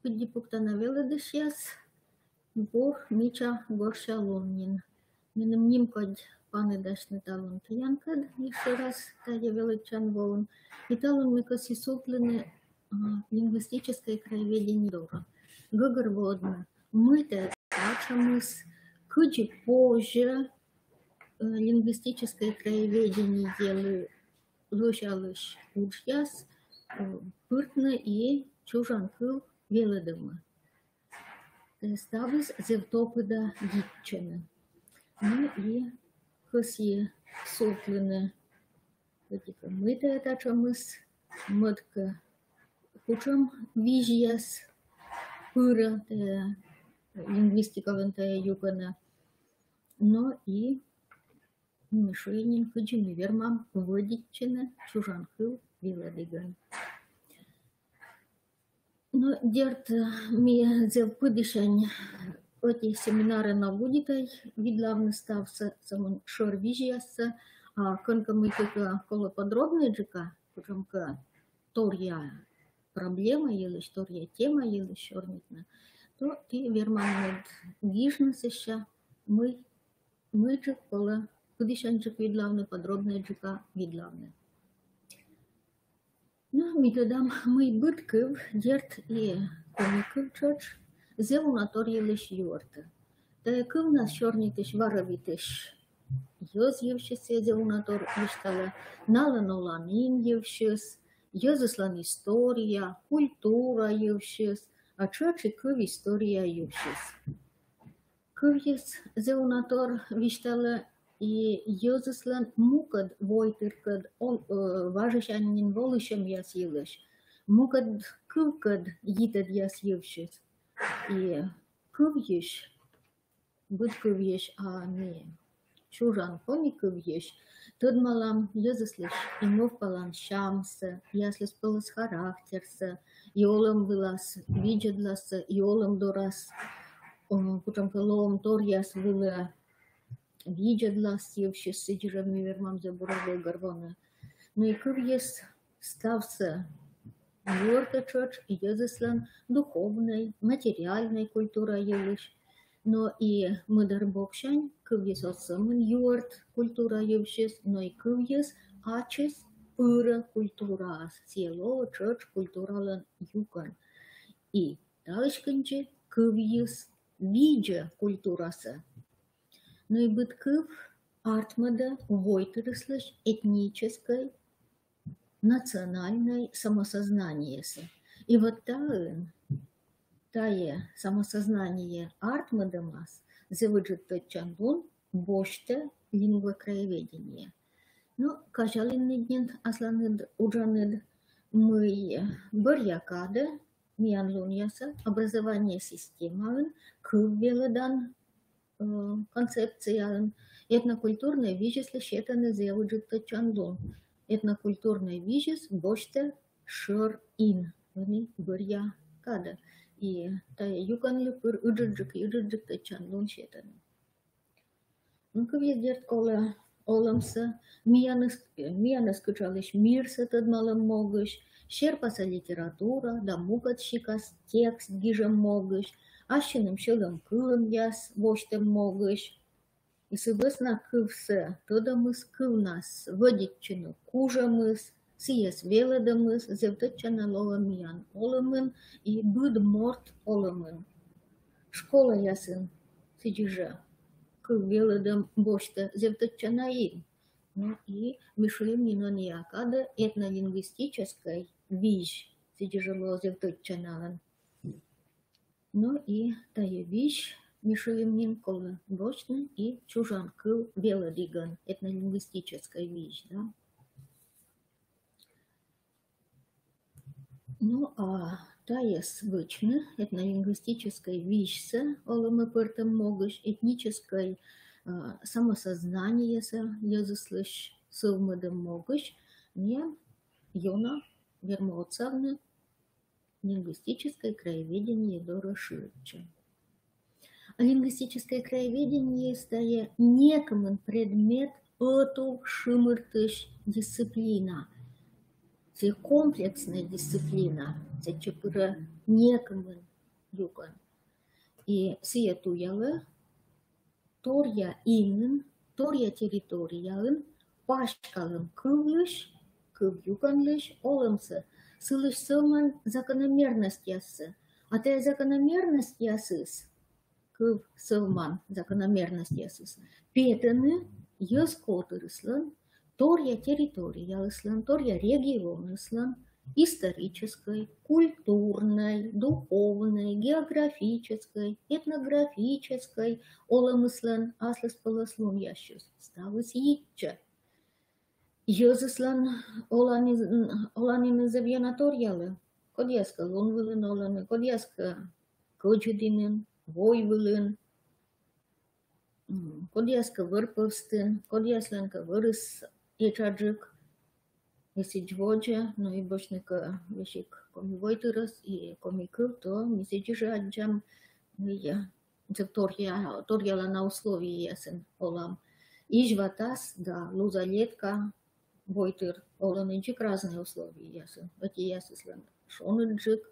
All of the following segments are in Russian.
Păi puctanavela de сейчас бор мича горшалоннин. Минем нимкод паны дашны талон киянкад, еще раз таде величан волн. И талон микоси соплены лингвистическое краеведение дора. Гагар водно. Мы-то тачамыс, кыджи позже лингвистическое краеведение делы лошалыш учьяс, пыртны и чужанкыл веледымы. Ставис зевтопыда дитчины. Ну и коси соплены. Мы-то тачамыс, мытка кучам вижьяс, пыра, лингвистика вентая юкана. Но и мишенин кыджими вермам водитчины чужанкыл веледыган. Ну, дерт ми зев пыдышань эти семинары на будитай, видлавны стався самон шор вижияса, а конка мы только коло подробные джика, потому что торья проблема елыш, торья тема елыш шорнитна, то ти верман вижныс еще мы джик коло пыдышань джик видлавны, подробные джика видлавны. Ну, методам мы бытков, дерт и комиков чоч, зеву на торьелыш юрта. Та якым нас чорнитыш варавитыш, йоз евшис зеву на тор виштала, налан оланин евшис, йозыслан история, культура евшис, а чоч и кыв история евшис. Кывьес зеву на тор виштала, и йозыслан мукад войтыркад важышанин волышем яс елыш, мукад кывкад йитад яс евшис. И кывьеш, быт кывьеш, а не чужан коми кывьеш, тот малам йозыслыш имов палан шамса, яслес пылыс характерса, йолам вылас виджедласа, йолам дорас, путем кылом тор яс выла виджедлас евшис сидежами вермам забуравой гарвона. Ну и кывьес стався юрта чоч и йозыслан духовной, материальной культура елыш. Но и мыдар бокшань кывьес осымын юрт культура евшис, но и кывьес ачес пыра культура, село чоч культуралан юкан. И талышканче кывьес виджа культураса. Но и бытков артмада войтырыслыш этнической, национальной самосознание. И вот тае самосознание артмадамас завыджет чандун боште лингвокраеведение. Ну, кажалинный день асланыд уджаныд мы барьякада мианлуньяса образование системы кыввеладан концепция этнокультурной вижесли щетаны завыджет чандун. Этнокультурной вижес боште шор ин. Они барьякада. И тая юканлы пыр ыджыджык тачанлун щетаны. Ну, как дерт кола оламса, миянас кычалыш мирса тадмалым могыш, шерпаса литература, да мукат шикас текст гижем могыш, ащиным шылым кылым яс боштем могыш. И сыбысна кывсы, тода мыс кылнас, водитчину кужамыс, сиес веледамыс, зевтычана лоламиян олымын и быд морт олымын. Школа ясын сидежа, кыл веледам бошта зевтычана им. Ну и мишуем нинониакада этнолингвистической виж сидежало зевтычаналан. Ну и тая виж мишуем нин кола бошны и чужан кыл веледиган этнолингвистической виж, да. Ну, а тая свычны этнолингвистической вишса, олымы пыртым могыш, этнической самосознание языслыш сывмыдым могыш, не Йона Вермоцавны лингвистическое краеведение Дора Ширча. А лингвистическое краеведение стая некомын предмет эту шимыртыш дисциплина. Це комплексная дисциплина, це чепыра некомын юкан. И сиетуялы, торья инын, торья территориялын, пашкалым кывлыш, кыв юканлыш, олымсы, сылыш сылман закономерность ясы. А те закономерность ясыс, кыв сылман закономерность ясыс, петыны йыз котырыслын, торья территориялыслын, торья регионыслын, исторической, культурной, духовной, географической, этнографической, олымыслын, аслыс пылыслын ящус, ставыс йитче. Йызыслын оланины завьянаториялы, кодьяска лунвылын оланы, кодьяска кочединын, войвылын, кодьяска вырпывстын, кодьясланка вырыс ечаджик, если джводжа, но и бошника вещик коми войтырас, и коми кыл, то мисичиже аджам, я торьяла на условии ясен олам. Ижватас, да, лузалетка, войтыр, оланынчик разные условия ясен. Эти ясыслан шоныджик,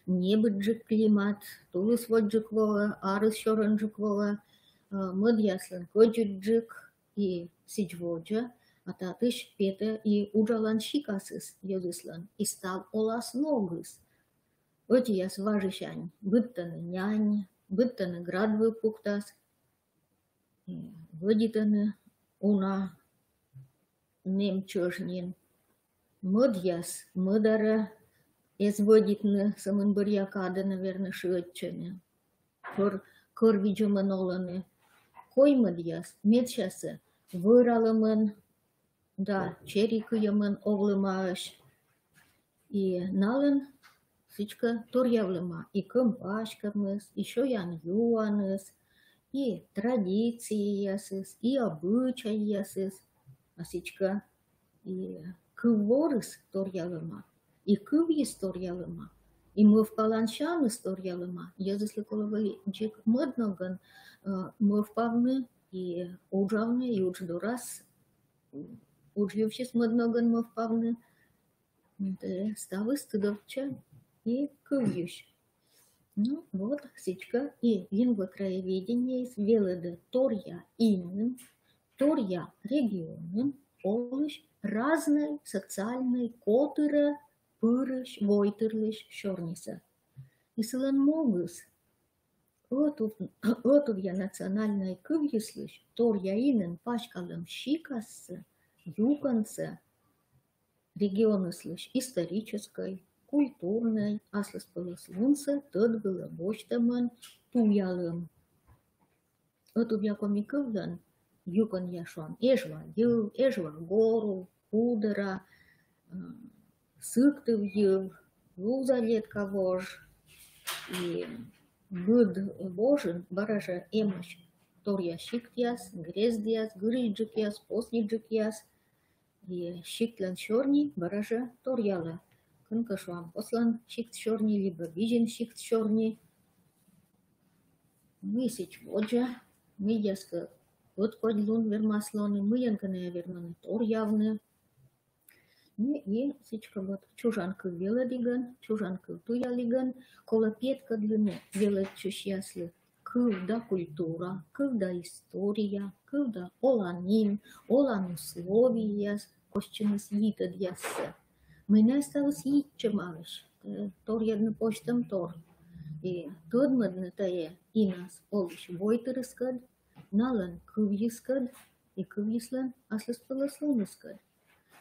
небыджик климат, тулыс воджик вова, арыс шорынджик вова, мыд яслан коджиджик и сичводжа, а татыш пете и уджалан шикасыс йозыслан, и стал олас ногыс. Эти яс важищань, быттаны нянь, быттаны град выпуктас, выдитаны уна немчожнин. Мыд яс, мыдара эзводитны самын бурьякады, наверное, шыотчыны. Кыр виджумын оланы. Кой мыд яс, медшасы, выралымын, да, черикыйымын овлымаш. И налын сычка торьявлыма. И кымпашкамыз, и шоян юаныз, и традиции ясыз, и обычай ясыз. А сычка и кыворыз торьявлыма, и кывьес торьявлыма, и мы в паланчан торьявлыма. Язысли коловали джик мыдноган, мы впавны и уджавны, и удждорас, уджвившись мыдноган мы впавны, ставы стыдовча и кывьющ. Ну вот, сычка и лингвокраеведение веледы торья инным, торья регионным, олыш разной социальной котыра, пырыш, войтырлыш, шорниса. И сылан могыс, отув я национальной кывьеслыш, торья инын пашкалым шикассы, юканцы, регионыслыш исторической, культурной, аслыс пылыслунсы, тот было боштаман туялым. Отув я комикывлан, юкан яшон, эжва ю, эжва гору, удара, сыктыв ю, лузалетка вож, и гыд вожын баража эмыш, торья шиктяс, грездяс, гырыджикяс, послиджикяс, и шиктлан шорни баража торьяла. Кынкашвам послан шикт шорни, либо вижен шикт шорни. Высич воджа, мидяска вот кодлун вермаслоны, мыянка, наверное, тор явны. И сичка вот чужанка вела лиган, чужанка туя лиган, кола петка длины вела чущасли. Кывда культура, кывда история, кывда оланин, олан условия, кощеныс йитад яссе. Мене осталось йитче малыш, тор едны почтам тор. И тодмадны тае и нас олыш войтырыскад, налан кывьескад, и кывьеслан аслыс пылыслыныскад.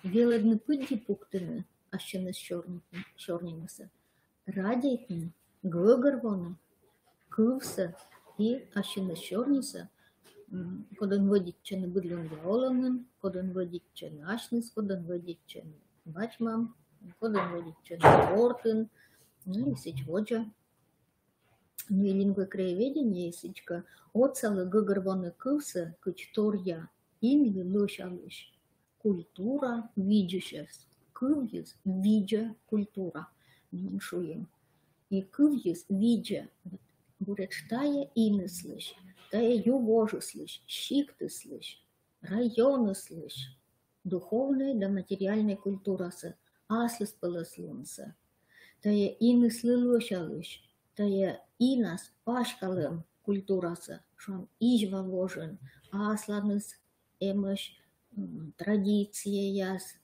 Веледны пыдди пуктыны, ащыныс шорнинысы. Радейтны, гыгырвоны, кывсы и ащыныс шорнисы, кодан водитчаны быдлын яоланын, кодан водитчаны ашныс, кодан водитчаны бачмам, кодан водитчаны ортын, ну и сич воджа. Ну и лингвокраеведение, сичка, оцалы гыгырвоны кывсы, кыч торья, инли лышалыш. Культура виджущес, кывьес виджа культура, шуем. И кывьес виджа, будет тая инеслыш, тая ювожеслыш, щиктыслыш, районыслыш, духовной да материальной культурасы, аслыс пылыслунса, тая инеслы лошалыш, тая инас пашкалым культурасы, шон ижва вожен, асланыс эмыш традицияс,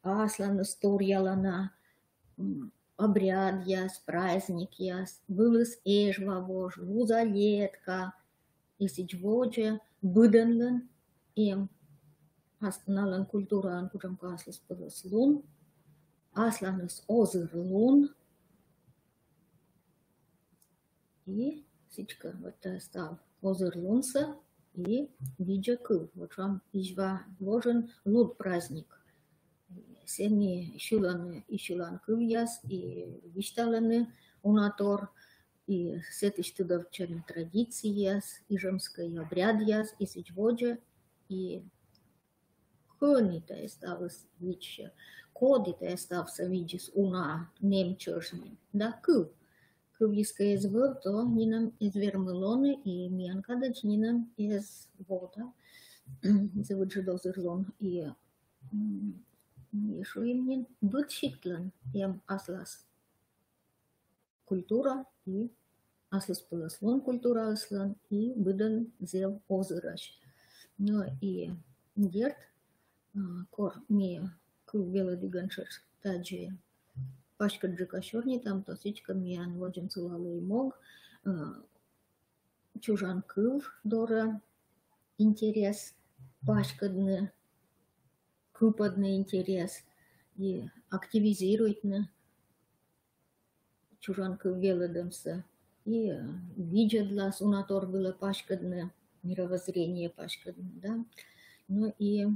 асланыс турьялана, обряд яс, праздник яс, вылыз эжва вож, лузалетка, и сичводжа быданлын эм астаналын культуран кужам каслыс пылыс лун, асланыс озыр лун, и сичка вот стал озыр лунса, и виджа кыл, вот вам ижва вожен луд праздник. Семи шулан кывьяс и вишталаны унатор, и сетыш тудовчан традицияс, и жемской обряд яс, и сичводжа, и кonită estavas vice, codită estavsa vicis una nemčožni. Da, că viscă ez vărto, ninam ez vermelone, и миян кадач ninam ez вода, ze vădjă dozırlon, и ieșu imnin băt șictlăn, em aslas cultura, и aslas pălăslon cultura aslan, и bădăn zev ozăraș. No, и герт, кор мия кыл белый диганшер таджи пашка джикашорни там тосичка миян воджим цулалы мог чужан кыл дора интерес пашкадны кыпадны интерес и активизирует на чужан кыл белыдымсы и видят лас унатор было пашкадны мировоззрение пашкадны, да, ну и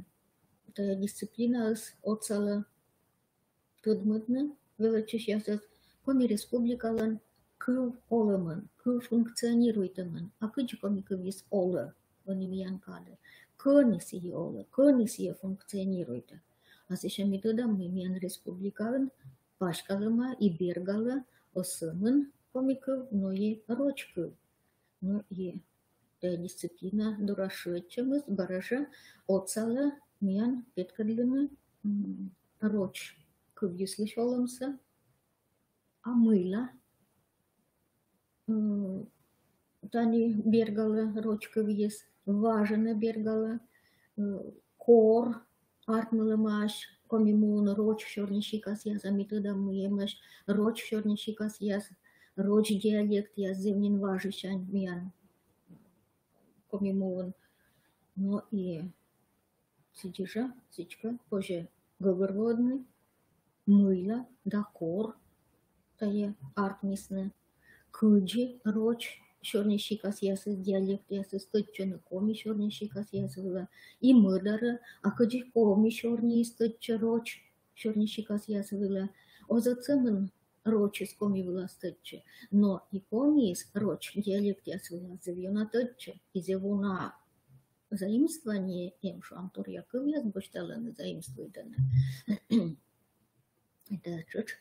тая дисциплина оцала тудмыдны, величиш ясас, коми республикалан кыл олымын, кыл функционируйтымын, а кычы коми кывис олы, вони миян кады, кыни сие олы, кыни сие функционируйты. А сеша метода мы миян республикалан пашкалыма и бергалы осымын коми кыл, но и роч кыл. Ну и тая дисциплина дурашычымыз баража оцала миян петкадлыны роч кывьюслыш олымсы, а мыла тани бергалы роч кывьес, важына бергалы, кор артмылымаш, комимун роч шорнищикас яз, амитыда мыемаш роч шорнищикас яз, роч диалект яз, земнин важышань миян комимун. Ну и сидижа, сичка, позже говорводный, мыла, дакор, тае артмисны, кыджи, роч, шорнищикас ясы, диалект ясы, стыччыны коми шорнищикас ясыла, и мыдары, а кыджи коми шорни стыччы роч, шорнищикас ясыла, озацымын рочис коми вла стыччы, но и комис роч, диалект ясыла, зевьюна тыччы, и зевуна заимствование им, что Антор Яковлев башталаны заимствует. Это чуть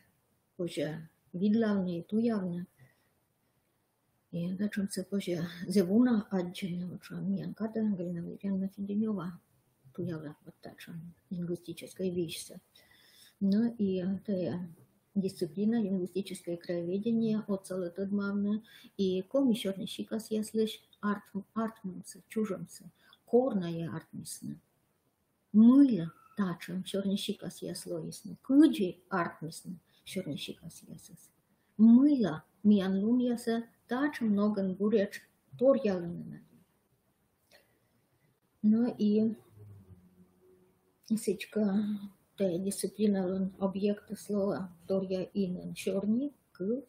позже видлавнее, ту явно. И на чем це позже зевуна аджене, вот что миян када, Галина Валерьяновна Феденева, ту явно вот так, что лингвистическая вещь. Ну и это дисциплина, лингвистическое краеведение, оцалы тадмавны, и коми шорный щикас, если артманцы, чужанцы, корная артмисны. Мыла тачем шорнищикас яслоисны, кыджи артмисны шорнищикас ясыс. Мыла миян лун яса тачем многан буреч торьялыны. Ну и сечка та дисциплина объекта слова торья инен шорни, кыл,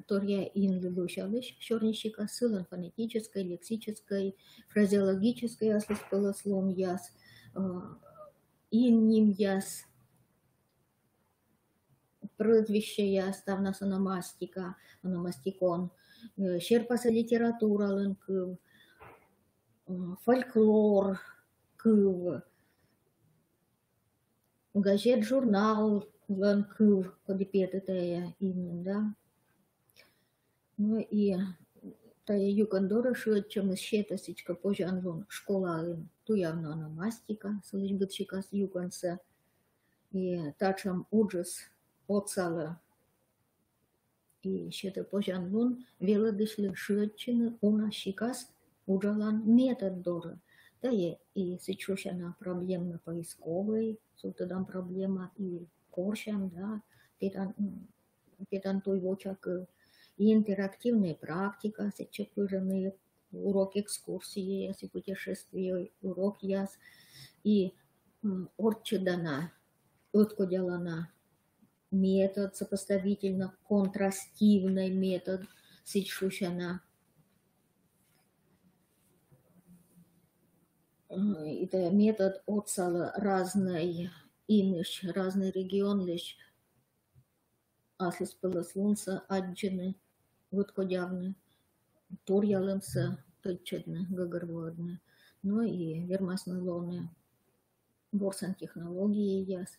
торья ин лылушалыш, шорнищика сылан фонетической, лексической, фразеологической, аслыс полослом яс, инним яс, прозвище яс, ставнас ономастика, ономастикон, шерпаса литература лын кыл, фольклор кыл, газет, журнал лын кыл, кодипететая инен, да. Ну и тая юкандора шуетчем щета сичка позже анлон школа ту явно ономастика, слышгытчикас юканса, и тачам уджас оцала и щета пожанлун велодышлы шиотчины уна шикас уджалан метод дора. Да и сейчас она проблемна поисковой, сутудам проблема и коршам, да, питан той вочак и интерактивная практика, сейчас пыжаны урок экскурсии, если путешествие, урок яс, и орчедана, откудялана метод сопоставительно контрастивный метод, сейчас она это метод отсала разный имиш, разный регион лишь аслис пылыслунса аджины, откудявны, турьялымса тычедны, гагарводны, ну и вермасны лоны, борсан технологии яс.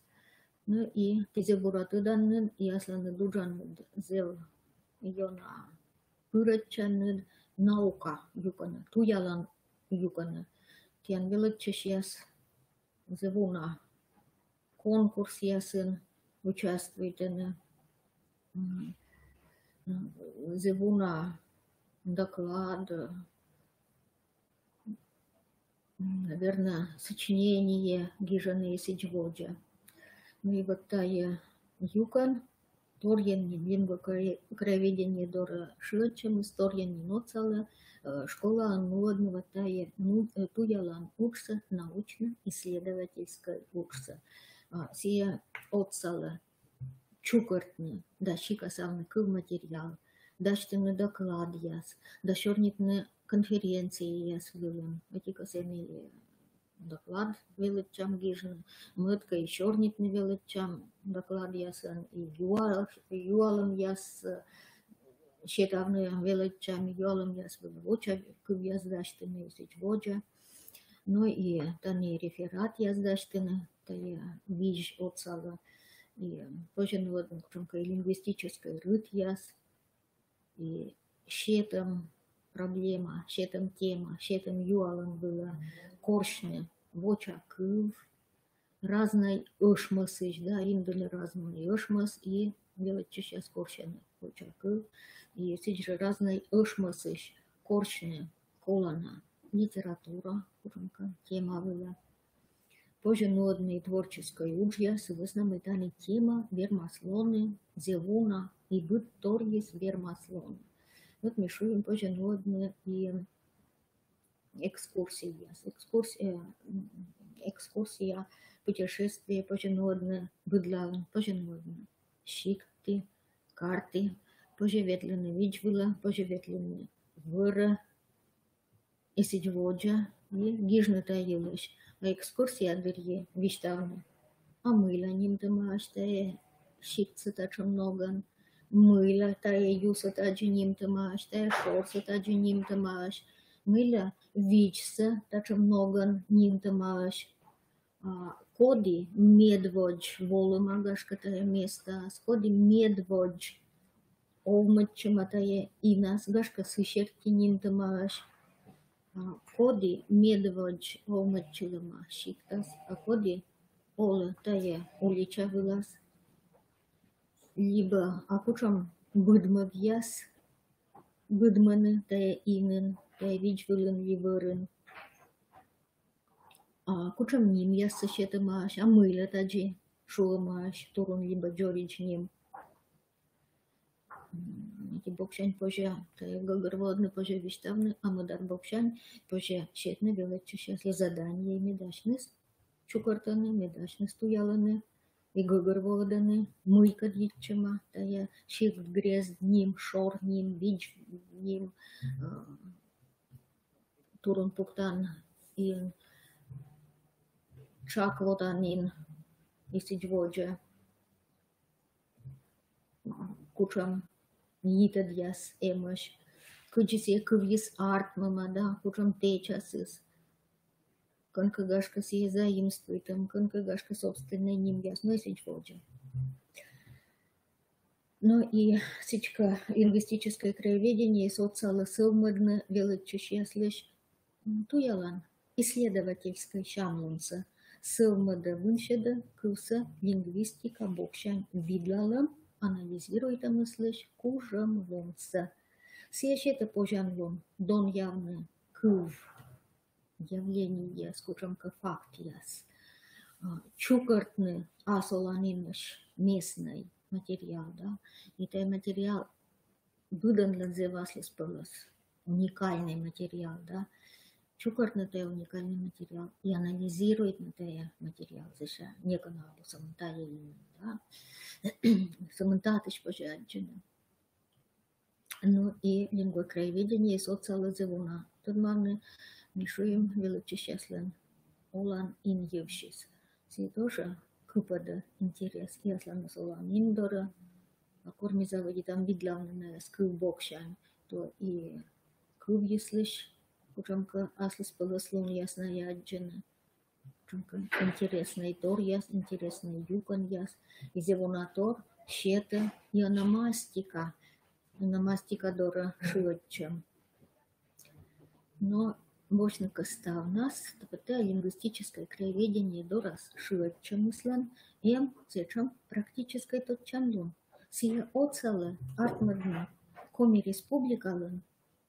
Ну и тези бураты данны, ясланы дуджаны зел йона пырачаны наука юкана, туялан юкана. Тян величеш яс зевуна конкурс ясын участвует зевуна доклад, наверное, сочинение гижаны сичводжа. Ну и вот тая юкан, торьен лингва краеведение дора шилчем, история не ноцала, школа ануодного тая туялан учса, научно-исследовательская учса. Сия отсала чукартны, да щикасавны кыл материал, дачтыны доклад яс, да шорнитны конференции яс вылым, эти касами доклад величам гижны, мытка и шорнитны величам доклад ясан, и юалым яс, щетавны величам юалым яс вылывоча, кыл яс дачтыны сичводжа, ну и тани реферат яс дачтыны, тая виж отсала, и поженводным кромка лингвистической рыт яс, и щетом проблема, щетом тема, щетом юалом было коршне, воча кыв, разной ошмасыч, да, индали разные ошмас, и делать сейчас коршне, воча кыв, и сейчас разной ошмасыч, коршне, колана, литература, кромка тема была. Поженодной творческой уджья с основной тема вермаслоны, зевуна и быт торгис вермаслоны. Вот мешуем поженодные и экскурсия, путешествие поженодные, быдлавы поженодные, щикты, карты, пожеветлены виджвила, пожеветлены выра, и сидьводжа, и гижны таилыш. А экскурсия дверье виштавна. А мыла ним тымаш, тая щипцы тача много. Мыла тая юса таджи ним тымаш, тая шорса таджи ним тымаш. Мыла вичса тача много ним тымаш. Коди медводж, волы магашка тая место. Скоди медводж, овмаччама тая инас, гашка сыщерки ним тымаш. Коди медводж овмачилама щиктас, а коди олы тая улича вылаз. Либо акучам быдмав яс, быдманы тая инын, тая вичвылын ливырын. А кучам ним яс сыщетымаш, а мыля таджи шуламаш, турун либо джорич ним. Эти бокшань позже, тая гагарводны позже виштавны, а мудар бокшань позже щетны величу счастли задания медачны чукартаны, медачны стуяланы, и гагарводаны, мыйка диччама, тая щит грез ним, шор ним, вич ним, турун пуктан и чакводанин, и сиджводжа, кучам Нитад яс эмаш, кучисе кывьис арт мама, да, кучам течасыс. Конкагашка си заимствует, конкагашка собственный ним яс, ну и сичводжа. Ну и сичка лингвистическое краеведение, социалы сылмыдны, величущ яслыш, туялан, исследовательской шамлунса, сылмыда выншеда, кылса, лингвистика, бокшань, видлалам, анализирует мыслишь, кужем лунца. Сечета пожанлун, дон явны кыв явление, скучем-ка факт яс. Чукартны асоланимыш местный материал, да, и это материал выдан для вас лиспылос, уникальный материал, да, чукартны это уникальный материал, и анализирует на это материал, здесь не каналу самонтая именно, да, самонтатыш пожаджена. Ну и лингва краеведения и социализована. Тут мы мишуем величеслен Олан ин евшис. Си тоже купада интерес. Яслан солан индора. А корми заводи там видлавны скыл бокшан. То и куб еслиш. Кучамка аслис полослон ясная аджена. Кучамка интересный тор яс, интересный юкан яс. И зевонатор, щета и аномастика. Аномастика дора шуетчем. Но Бочно став нас, тобто лингвистическое краеведение дорас шуетчем мыслен, цечем практической тотчанлун. Сия оцеле артмадны, коми республикален,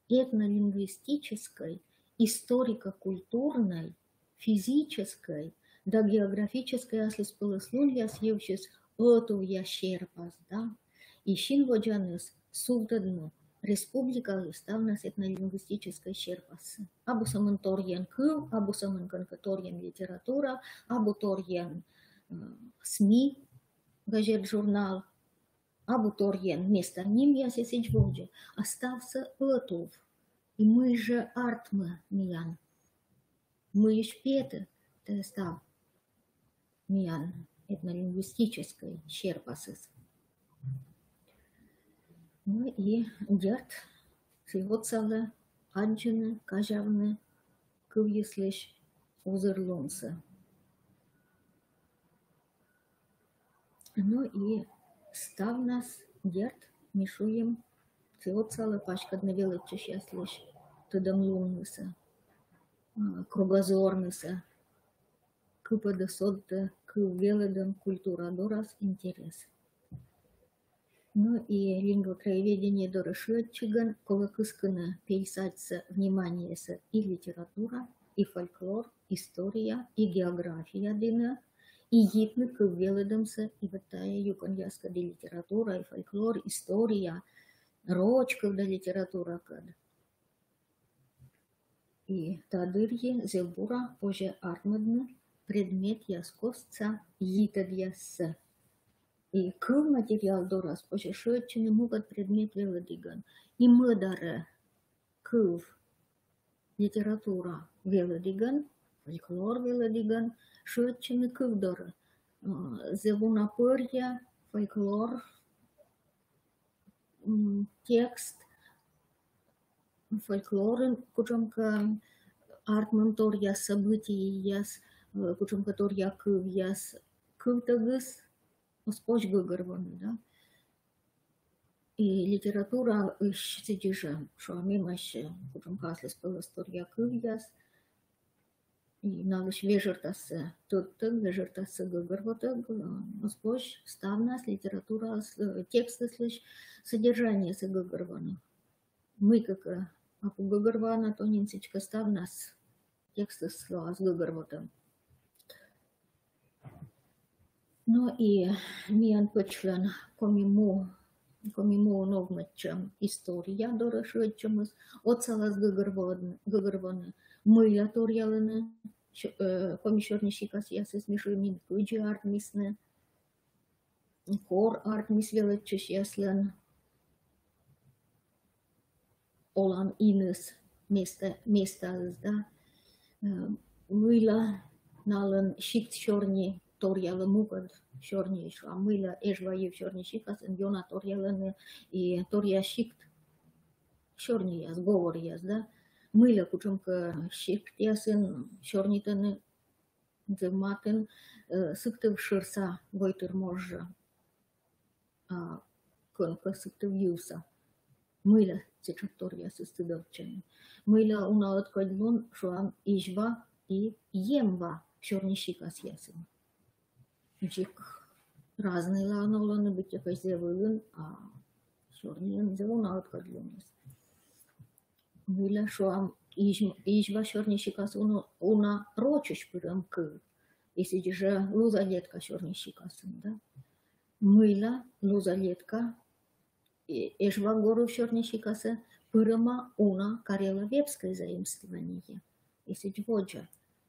этнолингвистической, историко-культурной, физической, да географической аслиспылыслун ясьевшис оту ящерпас, да, и шинводжаныс сувдадну. Республика ставна этнолингвистической щерпасы. Абу самын торьен кыл, абу самын конкаторьен литература, абу торьен СМИ, газет, журнал, абу торьен место ним ясесич вождя. Остался отов. И мы же артмы миян. Мы шпеты, то став миян этнолингвистической щерпасы. Ну и дед, сивоцалы, аджины, кажавны, кывьеслиш, узырлонсы. Ну и став нас дед, мишуем, сивоцалы, пачкадны велычу счастлиш, тудам лунныса, кругозорныса, кыпады содда, кыввелыдан культура дорас интерес. Ну и лингвокраеведение дорошетчиган, колокыскана пейсаться внимание и литература, и фольклор, история, и география дына, и гитны кыввелыдамса, и ватая юканьяска де литература, и фольклор, история, рочков да литература кад. И тадырье зелбура поже артмадны предмет яскосца йитадьясса. И кыл материал дорас пошешетчины мугат предмет велодиган. И мыдары кыл литература велодиган, фольклор велодиган, шетчины кыл доры. Зевунапырья, фольклор, текст, фольклор, кучамка артмантор яс событий яс, кучамка тор я кыл яс кыл тагыс. Споч гыгырваны, да. И литература сидижа, что мимаще, кучам каслес пыласторья кывьяс, и налыш вежертасы, тут-то вежертасы гыгырваты, споч ставнас литература, тексты слышь, содержание с гыгырваны. Мы как апу гыгырвана, то нинсичка ставнас тексты с гыгырватым. Ну и миян пöчлän комиму новматчам история дорошетчамыз, отсалас гыгырваны, мыя торялыны, помещернищикас ясыз мишуймин кыджи артмисны, хор артмис велетчиш яслен, олан иныс места, да, мыла налын щит чорни, торьялы мукад черный шла мыла эжваев черный щикас йона торьялыны и торья щикт черный яс говор яс да мыла кучумка щикт ясын чернитаны зыматын сыктыв шырса гойтыр можжа а конка сыктыв юса мыла цечак торья сыстыдовчен мыла уна откойдвон шуан ижва и емва черный щикас ясын Джик разные ланоны быть якось зевын, а чорні зевуна откадлюнес. Мыля шуам ижва чорні щикас уна рочуш пырам кы. Если же лузалетка чорні щикасын, да? Мыла лузалетка ижва гору чорні щикасы пырыма уна карело-вепское заимствование. Если воджа.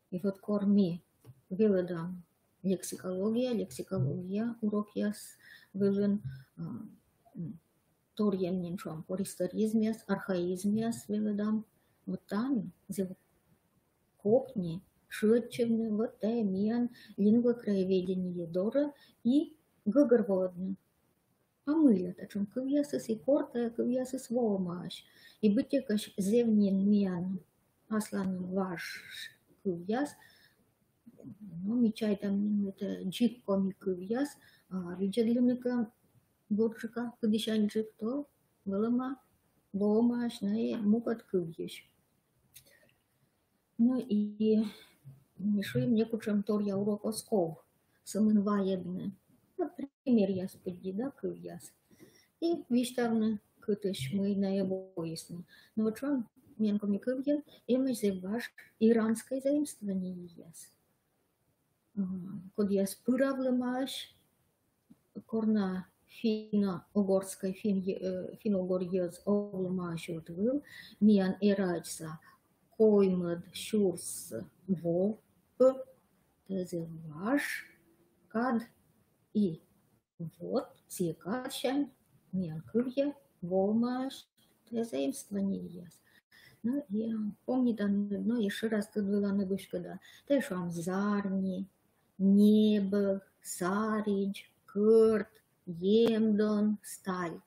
И вот корми веледам лексикология, урок яс велен торьянин шом por историзмиас, архаизмиас веледам. Вот там, где копни, шутчевны, вот миан, лингва краеведения дора и гагорводны. А мыля, тачем кывьясыс и корта, кывьясыс волмаш. И бытекаш зевнин миан, асланин ваш кывьяс, ну, мечай там это джик комикывьяс, а виджадлюника боржика, кыдышан джик то, вылыма, волмаш, на мукат кывьяш. Ну и мишуй мне кучам торья урок осков, самын ваебны. Например, я споди, да, кывьяс. И виштавны кытыш мы наебоисны. Но вот что менками кывьян, и мы ваш иранское заимствование яс. Код я спыравлымаш, корна финно-угорской, финно-угорьез овлымаш отвыл, миян эрачса коймад шурс вов, тезеваш, кад и вот цикачань, миян кывья, волмаш, заимствование яс. Ну, и помните, ну, еще раз тут была набышка, да, ты шам зарни, небо, саридж, кырт, емдон, сталь,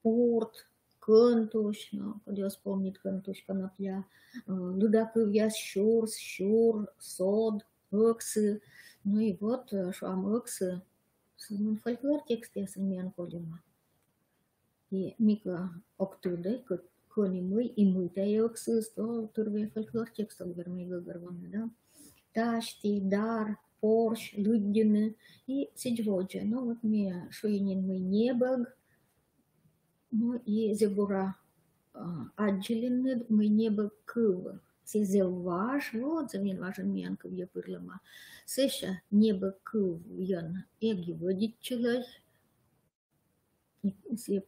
порт, кантуш, ну, когда вспомнит кантуш, конопля, людакывьяс, щур, сод, эксы, ну и вот шам эксы, фольклор текст я сами колема. И мика октуды, кони мы, и мы-то эксы, то турве фольклор текстом вермига горваны, да. Ташти, дар, порш, людины и сиджводжа. Ну вот мне шуинин мы небог, ну и зебура аджилины мы небог кыва. Сизелваш, вот замин важен мянков я пырлама. Сеша небо кыв ян эги водить человек. Если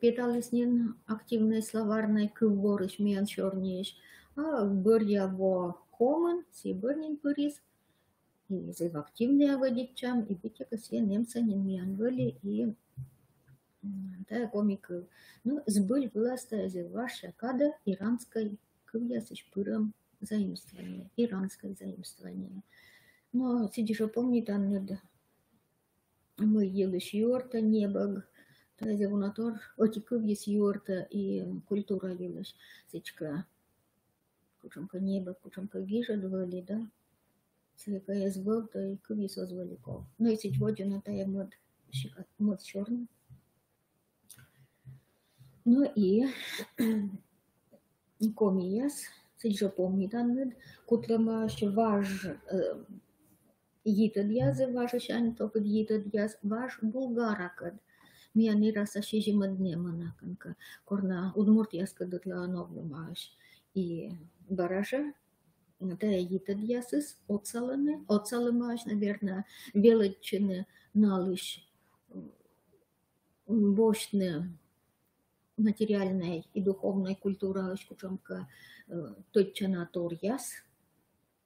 питались нин активной словарной кывворыш мян чернеешь, а бырья во комен, си бырнин пырис, и за активные водичам, и битяка все немцы не мян были, и да, комик, ну, сбыль власта за ваша када иранской кывьясыш пыром заимствование, иранское заимствование. Но сидишь, помни, там мы ели шьорта, небог, Тазе унатор отикывьес юрта и культура елеш. Сечка кучамка небо, кучамка гижа двали, да? Цвека я звал, то и кывьес озваликов. Ну и сеч воджена тая мод черный. Ну и комияс, сеч же помни данный, кутрамаш важ йитадьязы, ваша шань топит йитадьяз, ваш булгаракад. Мияни раса шижима днема канка корна удмуртияска дутла новлумаш и баража да йитадьясыс отсалымаш, наверное, величины налыш бошны материальной и духовной культура кучамка точана торьяс.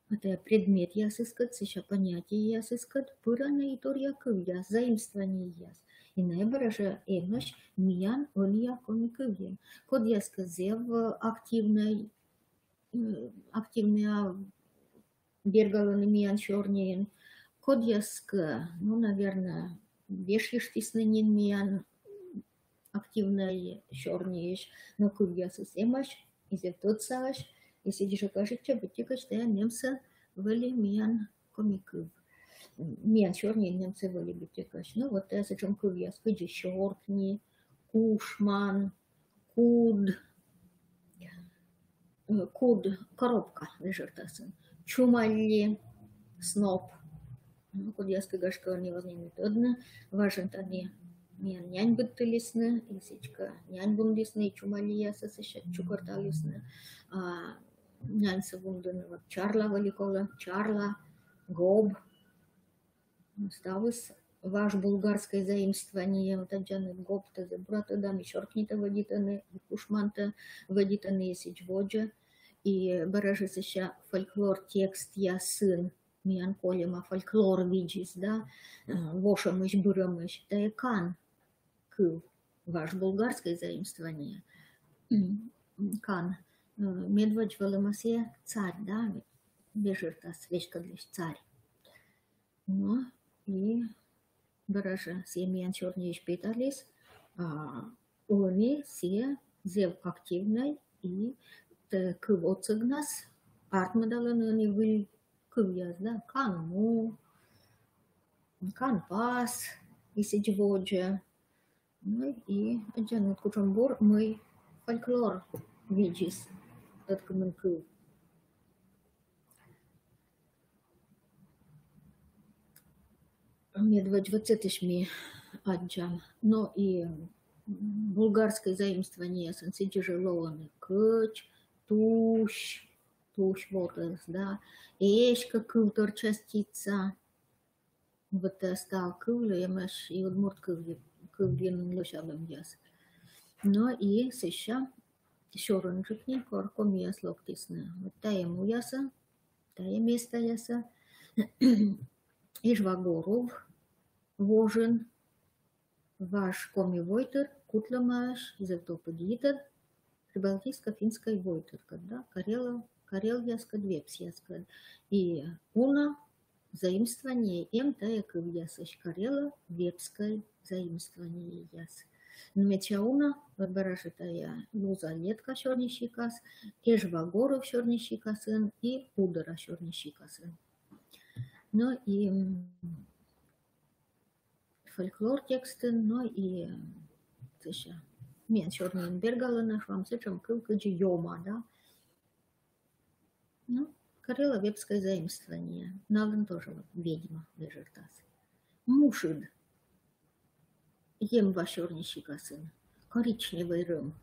Это предмет ясыскат, еще понятие ясыскат, пырана и торья кывьяс, заимствование яс. И наиболее эмаш миян ония комикывьен. Код я сказал активная бергаланы миян чернеен. Код я сказал, ну, наверное, вешиштисненин миян активная чернеешь, но кывьясыс эмаш, из тот саш, и сидишь кажется, бытика, что я немца вели миян комикыв. Миян чернее немцы вели бытикаш. Ну вот я зачем кывьяс, кыджи щортни, кушман, куд, коробка лежертасын, чумалли, сноп, Kod jāska gaška nevazņemot odna, Vašingtoni mien нянь быттылисны, исичка нянь бундисны, чумалияса сыша чукорталисны, нянь савундыны вот Чарла валикола, Чарла, Гоб, ставыс ваш булгарское заимствование, вот аджаны Гоб, тазе брата дам, и шоркнита водитаны, и кушманта водитаны, исич воджа, и баражи сыша фольклор текст я сын, миан колема фольклор виджис, да, вошамыш бырамыш, да и кан, кыл, ваш булгарское заимствование, кан, медведь валымасе царь, да, бежиртас, вешкадлиш царь. Ну, и баража семьян черный шпиталис, они все зев активной, и кыл оцыгнас, артмадаланы они вы кывьяз, да, кан му, кан пас, и сидеводжа. Ну и аджанут кучамбур мы фольклор виджис, тот кымын кыл. Медведь вот это ми аджам. Но и булгарское заимствование сидежелованы кыч, туш вот да, эшка кылтор частица. Вот стал кылы, ямаш и вот морд кылген лошадом яс. Но и сыща шорынжикни корком яс локтисны. Вот тая му яса, тая место яса. Ижвагоров, Вожин, ваш коми войтер, кутламаш, изотоподитер, прибалтийско-финской войтер, когда Карел яска, двепс яска. И уна заимствование им тая кывьясыш Карела, вепской заимствование яс. Мечауна, выбораши тая луза летка шорнищикас, Ижвагоров шорнищикасын и Удара шорнищикасын. Ну и фольклор тексты, ну и тыша. Мен черный бергала наш вам сычем кылкаджи йома, да. Ну, Карело-вепское заимствование. Навен тоже вот ведьма лежертас. Мушид. Ем вашернищика сын. Коричневый рым.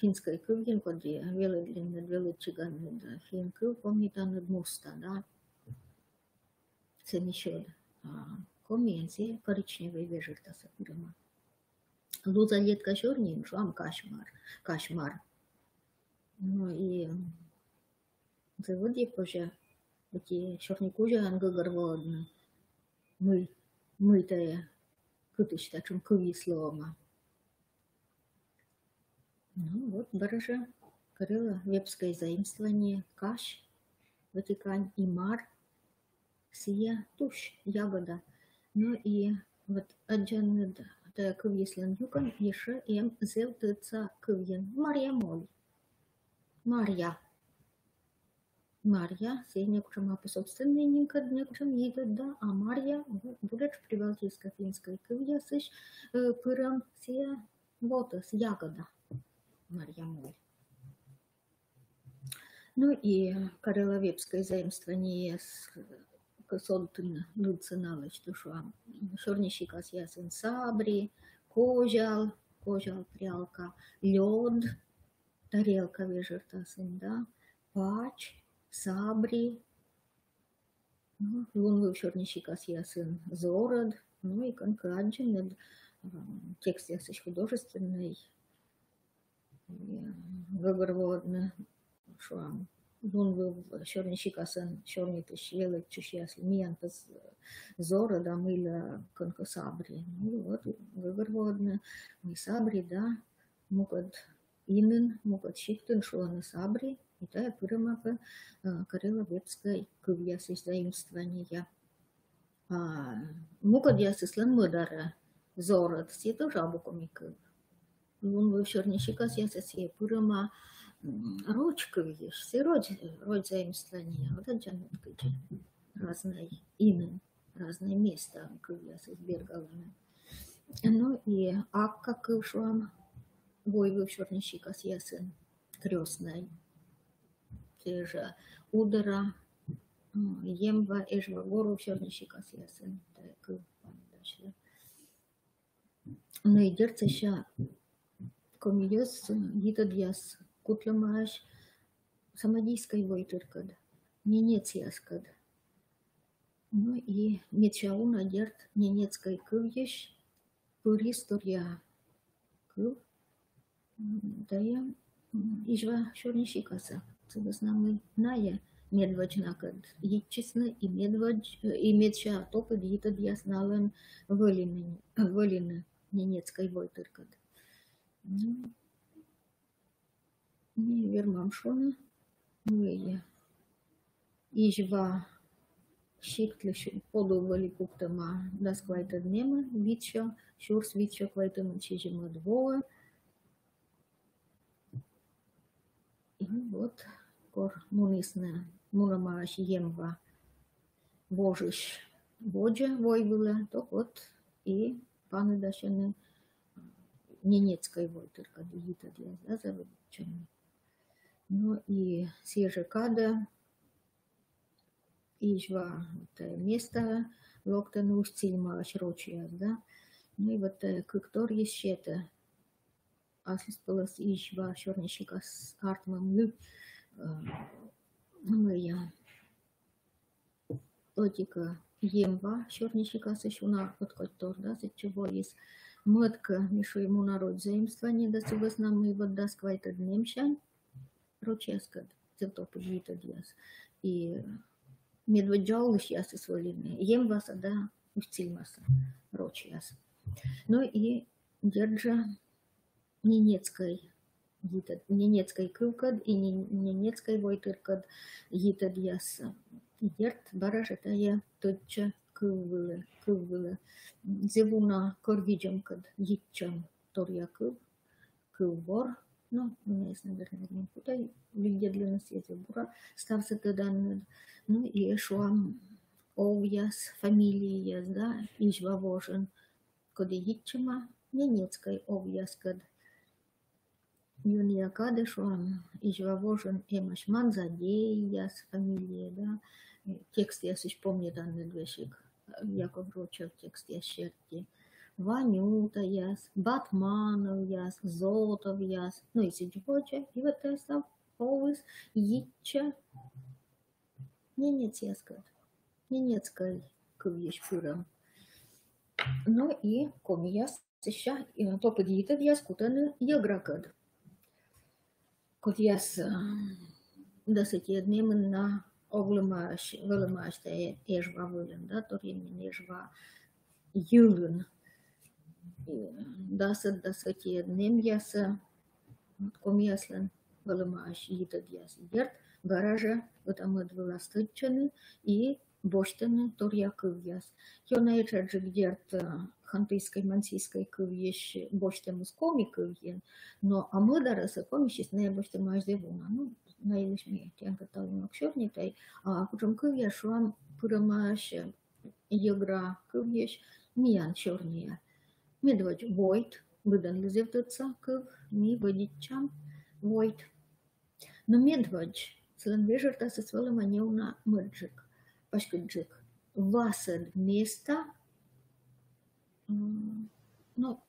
Финской кылген коди велы длинный велы чиганы, да. Фин кыл помнит над муста, да. Цемишод. Комензи коричневый вежертаса рыма. Луза летка черним, швам кошмар. Ну и заводи позже эти черникужи ангагорводны. Мытая кытышта, чем кывислома. Ну вот, баража, Карело-вепское заимствование, каш, Ватикан и мар, сия, туш, ягода. Ну и вот аджаннед, тая кывислен юкан, еще им зевтыца кывьен, Марья моль. Марья, все некоторым по собственной некоторым едут, да, а Марья будет в прибалтийско-финской кывьясыш, пырам сия, вот с ягода. Марья моль. Ну и Карело-вепское заимствование с косолтын лыцыналыч, то что шорнищикас ясын сабри, кожал прялка, лед, тарелка вежертасын, да, пач, сабри, ну, лунвы шорнищикас ясын зород, ну и конкаджин, текст ясыш художественный, выговорводный, что лунвы шорнищикасын шорнитыш велык чушьясли, миянтас зорода мыля конка сабри, ну вот выговорводный, мы сабри, да, мукад инын, мукад шиктын шуаны сабри, и тая пырымапы Карело-вепской кывьясыш заимствования. Мукад ясыслан мыдара зород, все тоже абукоми кыв. Лунвы шорнищикас ясысе пырыма рочка видишь, все род заимствования, вот аджанут кыджи, разные инын, разные места кывьясыш бергаланы. Ну и акка кывшуам, войвы шорнищикас ясын крестной. Те же удара, Емва Эжва Гору Чернищикас ясен. Но и дерца ща комедиос гита дьяс кутламаш самодийской войтыркад. Ненец яскад. Ну и мечауна дерт ненецкой кывьеш пуристория кыв. Да я ижва Чернищикаса. Цыгаснамы ная медваджнакад. Ичисна и медвадж и медча топы гита дьяс нален вылины ненецкой войтыркад. Ну, не вермам шона. Ну, ижва шиктлеш подували куптама да сквайта днема, вичо, шурс вичо квайтама чижима двоа. И вот кор мунисна мунамаш емва божиш боджа войвила, то вот и паны дашены ненецкой войтырка дигита для заводчаны. Ну и сежекада ижва место локтану устильма шрочия, да. Ну и вот кыктор ещета аслиспалас ижва Чернищика с артмам мы лотика емва Чернищика с шуна подкотор, да, за чего есть матка мишу ему народ заимствование, да сугас нам и вот да сквайта днемщан роческад цевтопы жита дьяс и медведжаулыш яс и сволины емваса да устильмаса рочьяс. Ну и держа ненецкой кывкад и ненецкой войтыркад гита дьяс. Дерт баражета я тотча кыввылы. Зевуна корвиджамкад гитчам торья кыввор. Ну, не знаю, наверное, куда везде для нас есть бура. Стався тогда, ну и шуам овьяс, фамилияс, да, ижва вожен. Коды гитчама ненецкой овьяс кад. Юния кады шуам ижва вожен эмаш манзадеяс фамилия, да. Текст я помню данный двешик. Яков Рочев текст я щерти. Ванюта яс, Батманов яс, Зотов яс. Ну и сидьбоча, и вот это овыс, ичча. Ненец яскад. Ненецкой кывьеш пырам. Ну и коми яс, сеща, и на топы дитов яс кутаны ягракад. Кот яс досыти днемен на оглымаш, вылымаш, да ежва вылен, да, торьемин ежва юлын. Дасад дасыти днем яса, коми яслен вылымаш гита дьяс дерт, гаража, вот амыд выластычаны и боштаны торья кывьяс. Йона эчаджи дерт хантыйской мансийской кывьеш боштемус коми кывьен, но амыдараса комищис не боштемаш девуна. Ну, наилышми тянка талунок шорнитай, а кучам кывьяш шуам пырамаш егра кывьеш миян шорния. Медведь войт, выдан лизевтыца кыв, ми водичам войт. Но медведь слен вежерта со свалом анеуна мырджик, пашкаджик. Васад места, ну,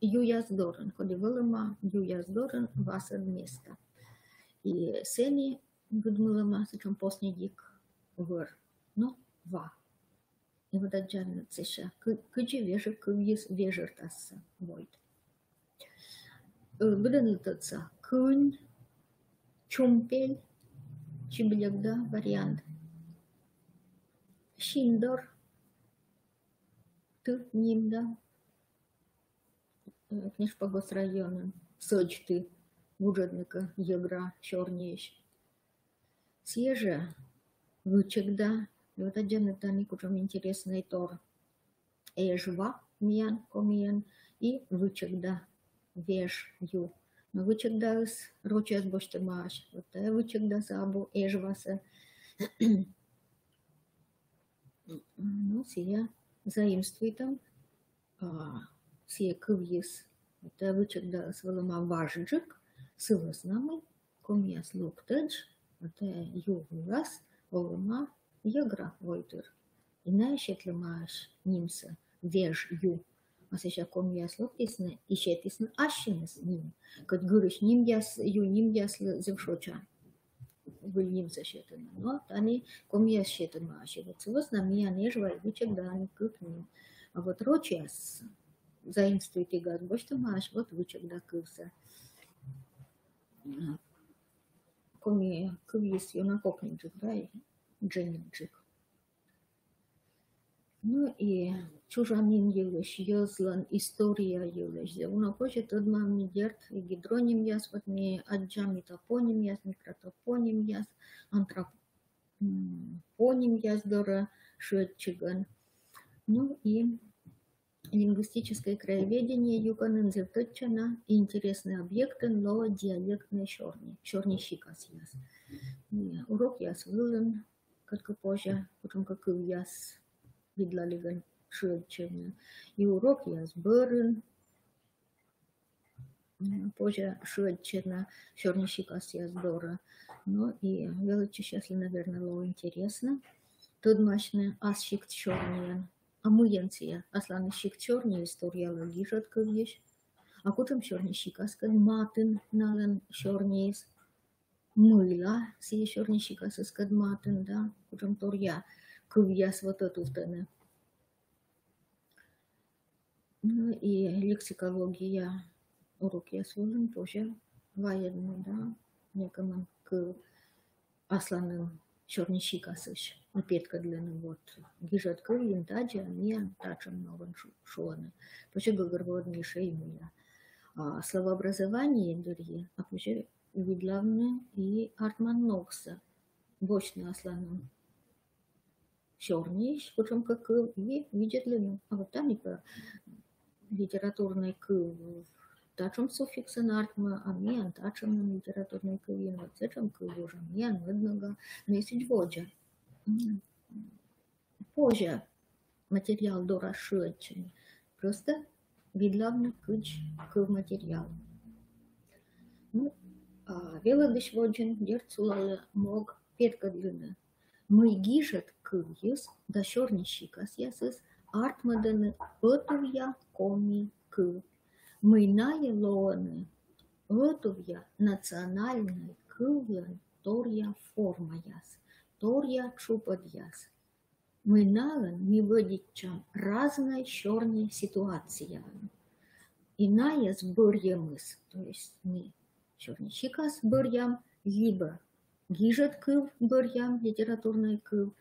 юяздорен, коли вылыма юяздорен, васад места. И сени выдмылыма, сычем последик выр, ну, ва. И вот отжарно цеша, кычи вежер, кывьес вежертаса войт. Выданытыца кынь, чумпель, чиблягда вариант. Шиндор, ты нимда, книжка госрайона, сочты, вуджадника, егра, чернеешь. Съежа, вычегда, и вот один это никучем интересный тор. Эжва, миян, комиян, и вычегда, веж, ю. Но вычегда с рочес боштемаш, вот вычегда сабу, эжваса. Ну, сия заимствует там, сия кывьес, это вычегда с вылыма важджик, сывоснамы, комьяс луктедж, это ю выраз, вылыма егра войтер. Иначе етлемаш нимса веж ю. А сейчас комьяс локтисне, ищетисне ашинес ним. Кот гуриш нимьяс ю нимьяс зевшоча. Вы нимса щетена. Но тани комьяс щетена аши. Вот сувас на меня нежва вычек да они кык ним. А вот рочиас заимствуйте гад, бочта маш, вот вычек да кывса. Коми кывис юна кокнинджик, да, дженинджик. Ну и чужанин елеш, езлан, история елеш. Уна позже тот мам дерт и гидроним яс, вот ми аджам топоним яс, микротопоним яс, антропоним яс дора шетчиган. Ну и лингвистическое краеведение юканын зерточана и интересные объекты, но диалектные черный щикас яс. Урок яс вылен, как позже, потом как и яс видлалиган шетчина. И урок яс бырын, позже шетчина, черный щикас яс дора. Ну и величи сейчас, наверное, было интересно. Тут мощный асщик черный. А муенция, асланы щик черный, история логижат кывьеш. А кутом черный щикас, кад матын нален черный мыла, сие черный щикас, кад матын, да, кутом торья кывьяс вот эту втене. Ну и лексикология, урок я своден позже, военный, да, некому к асланым черный щикасыш. Опять для вот гижат кывин таджа, мен тачам новен шуаны. Позже гоговорные шеймуя. Словообразование дорье, а позже видлавны и артман нокса. Бочный асланым черный, причем как и видят длину. А вот там и литературный к тачом суффикса нартма, а мен тачом литературный кывин, вот зачем кывожа, мен выднага, месяц воджа. Позже материал дорашечен. Просто видлавный кыч к материалу. Ну, велодыш воджен дерцулалы мог перкадлины. Мы гижет кывьес, да шорнищикас ясыс, артмаданы отувья коми кыв. Мы нае лоаны, отувья национальный кывьян торья форма яс, торья чупад яс. Мы нален не водичам разные черные ситуации. Иная с бурьямыс, то есть мы черный щикас бурьям, либо гижет кыв бурьям, литературный кыв.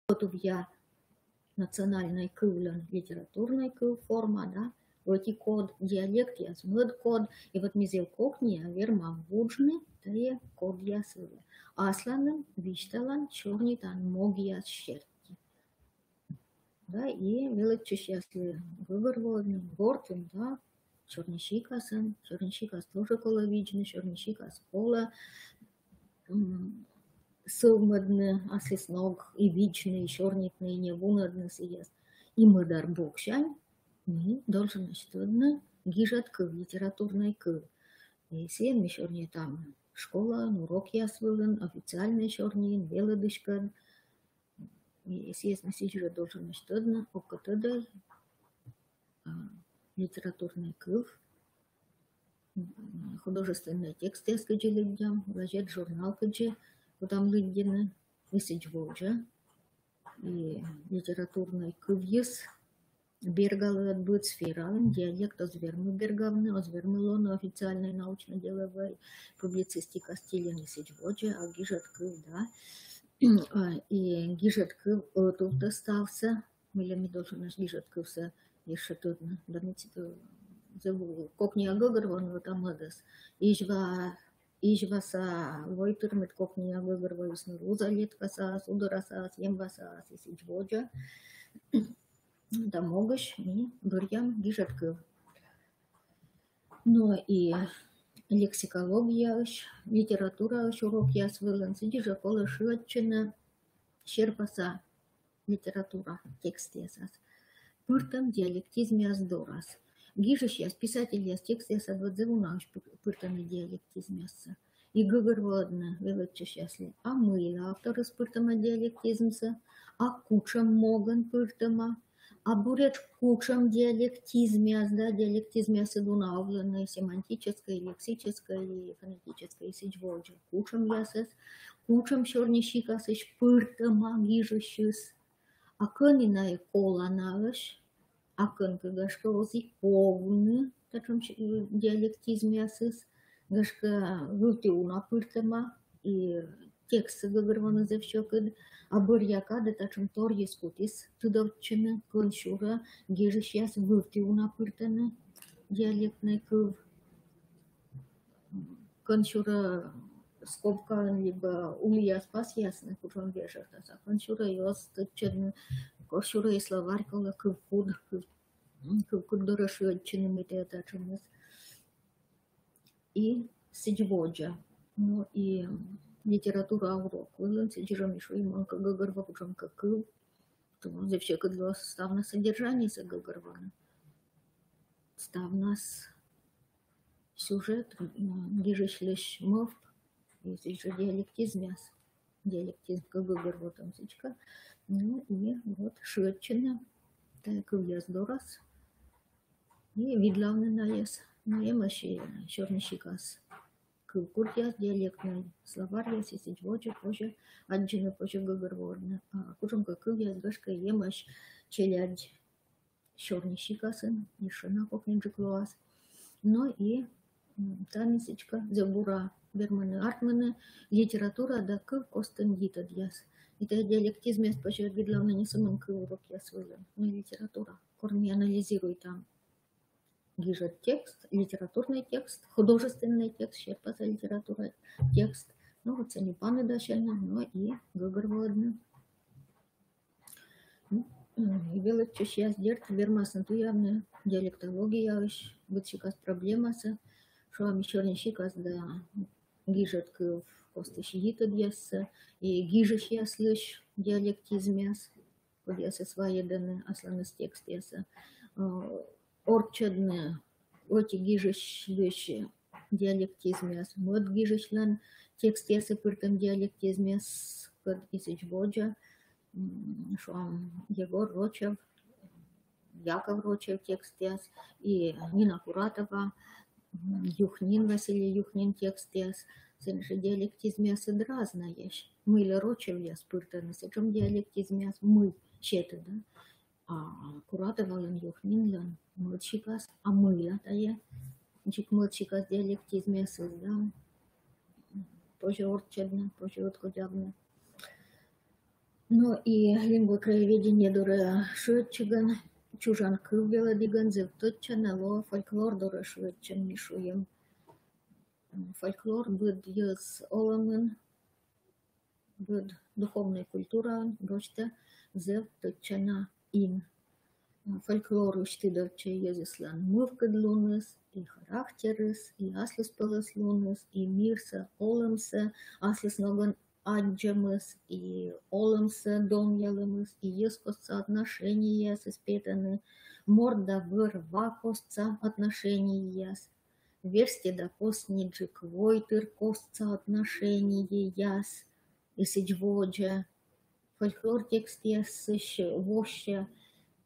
Отувья национальной кывлен, литературной кыв форма, да, эти код, диалект яс, мед код, и вот мизел кокни, а верма вуджны, тае код ясывы. Асланын, вишталан, черный тан мог яс щерти. Да, и величиш ясли выбор водный, гортын, да, черный щикас тоже коловичный, черный щикас кола, сылмадны, аслис ног и вичный, чернитный, не вунадны съест. И мыдар бокшань, мы должны что-то гижат к литературной к. Если еще не там школа, урок я свылен, официальный черный, велодышка. Если есть носитель, должен что-то окатадай литературный к. Художественные тексты, скажи людям, газет, журнал, скажи. Там лыдины, висичводжа, и литературный кывьес, бергалы отбыт сферален, диалект озвермы бергавны, озвермылоны, официальной научно-деловой публицистика стиля висичводжа, а гижет кыв, да, и гижет кыв тут остался, милями должен наш гижет кывся, еще тут, да, не циту, кокни агогар, вон вот амадас, ижва Ижваса войтыр меткопния выгорваюсь на рузалеткаса, судараса, съемваса, сисичводжа. Да могаш и бырьям гижетков. Но и лексикология, литература, урок я свылен, сидижа кола шведчина, щерпаса литература, текст ясас. Пыртам диалектизме аздорас. Гижеш яс, писатель яс, текст яс адвадзевунаш пыртами диалектизме яса. И говородно, величеш ясли, а мы авторы с пыртама диалектизмса, а кучам моган пыртама, а бурят кучам диалектизме яс, да, диалектизме яс идунавлены, семантическое, лексическое и фонетическое, сичводжа. Кучам ясас, кучам чернищикас, иш пыртама гижешюс. А кănina e colanăș, a cân că gășcă o zi povnă, tăcăm dialectizme asăs, gășcă vâlte una pârtăma, и текст гăгărвănă зевщёкăd, a băriaca de tăcăm tor jescutis, tădăvcină, cănșură, ghijeș ias vâlte una pârtănă, диалектный кыв, cănșură скобка либо улья спас ясно, кучом вешать, а кончура ёст чен, кончура и словарь кола куд дорошует чином это чемес. И сидьводжа, ну и литература урок, вылен сидижам еще и манка гагарва кучом какыл, то за все кадло ставно содержание за гагарвана, ставнас сюжет, гижеш лишь мов. Если же диалектизм, диалектизм как бы вот там сечка, ну и вот шведчина, так и я здорос, и видлавный наес, но я маши черный щикас, куртяс диалектный, словарь я сисить вочи позже, отжина позже говорворно, а кучом как я сгашка емаш челядь черный щикасын, еще на кухне джеклоас, но и танисечка забура. Берманы, артманы, литература, да кыв костын гита дьяс. Это диалектизм я спочатку видлавно не самым кыв урок я свылен, но литература. Корни анализируй там. Гижет текст, литературный текст, художественный текст, щерпаса литература, текст. Ну вот они паны дашельно, но и гыгырводны. Велик чеш я сдерт, вермасын туявны, диалектология, вытчикас проблемасы, шо еще не щикас, да, гижет кыв костыш гита дьясса, и гижеш я слыш диалектизм яс, под ясы своеданы, асланыс текст яса. Орчадны, оти гижеш лыш диалектизм яс, мод гижеш лан текст ясы пыртам диалектизм яс, кад исыч боджа, шо Егор Рочев, Яков Рочев текст яс, и Нина Куратова, Юхнин, Василий Юхнин текст яс, сенши диалектизм яс разна яш. Мы ли Рочев яс пыртаны, сечом диалектизм яс мы четы, да? А Куратова лан Юхнин лан мылчикас, а мы ля тая, чик мылчикас диалектизм яс да? Позже орчедна, позже откодябна. Но и лингвокраеведение дуре шведчиган, чужан кыввела диган зевтотча нало фольклор дуре шведчен мишуем. Фольклор быд ез оламын, быд духовная культура, гошта зевтотчана ин. Фольклор уштидовче езислан мувкад лунес, и характерес, и аслес пелес лунес, и мирса оламса, аслес ноган аджамыс, и олымсы домьялымыз, и ескостца отношения испетаны, морда вырва костца отношения яс, версти да постниджик войтыр костца отношения яс, и сичводжа, фольклор текст яс еще воща,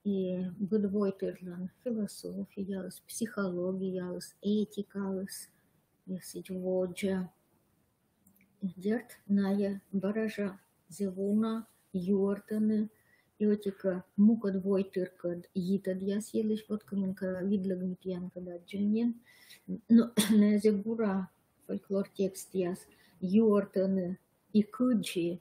и быдвойтырлан философия, психология, этика, и сичводжа. Дерт ная баража зевуна юартаны иотика мукад войтыркад йитад яс елиш вот каменка видлагмит янка да джинен, но на зебура фольклор текст яс юартаны и куджи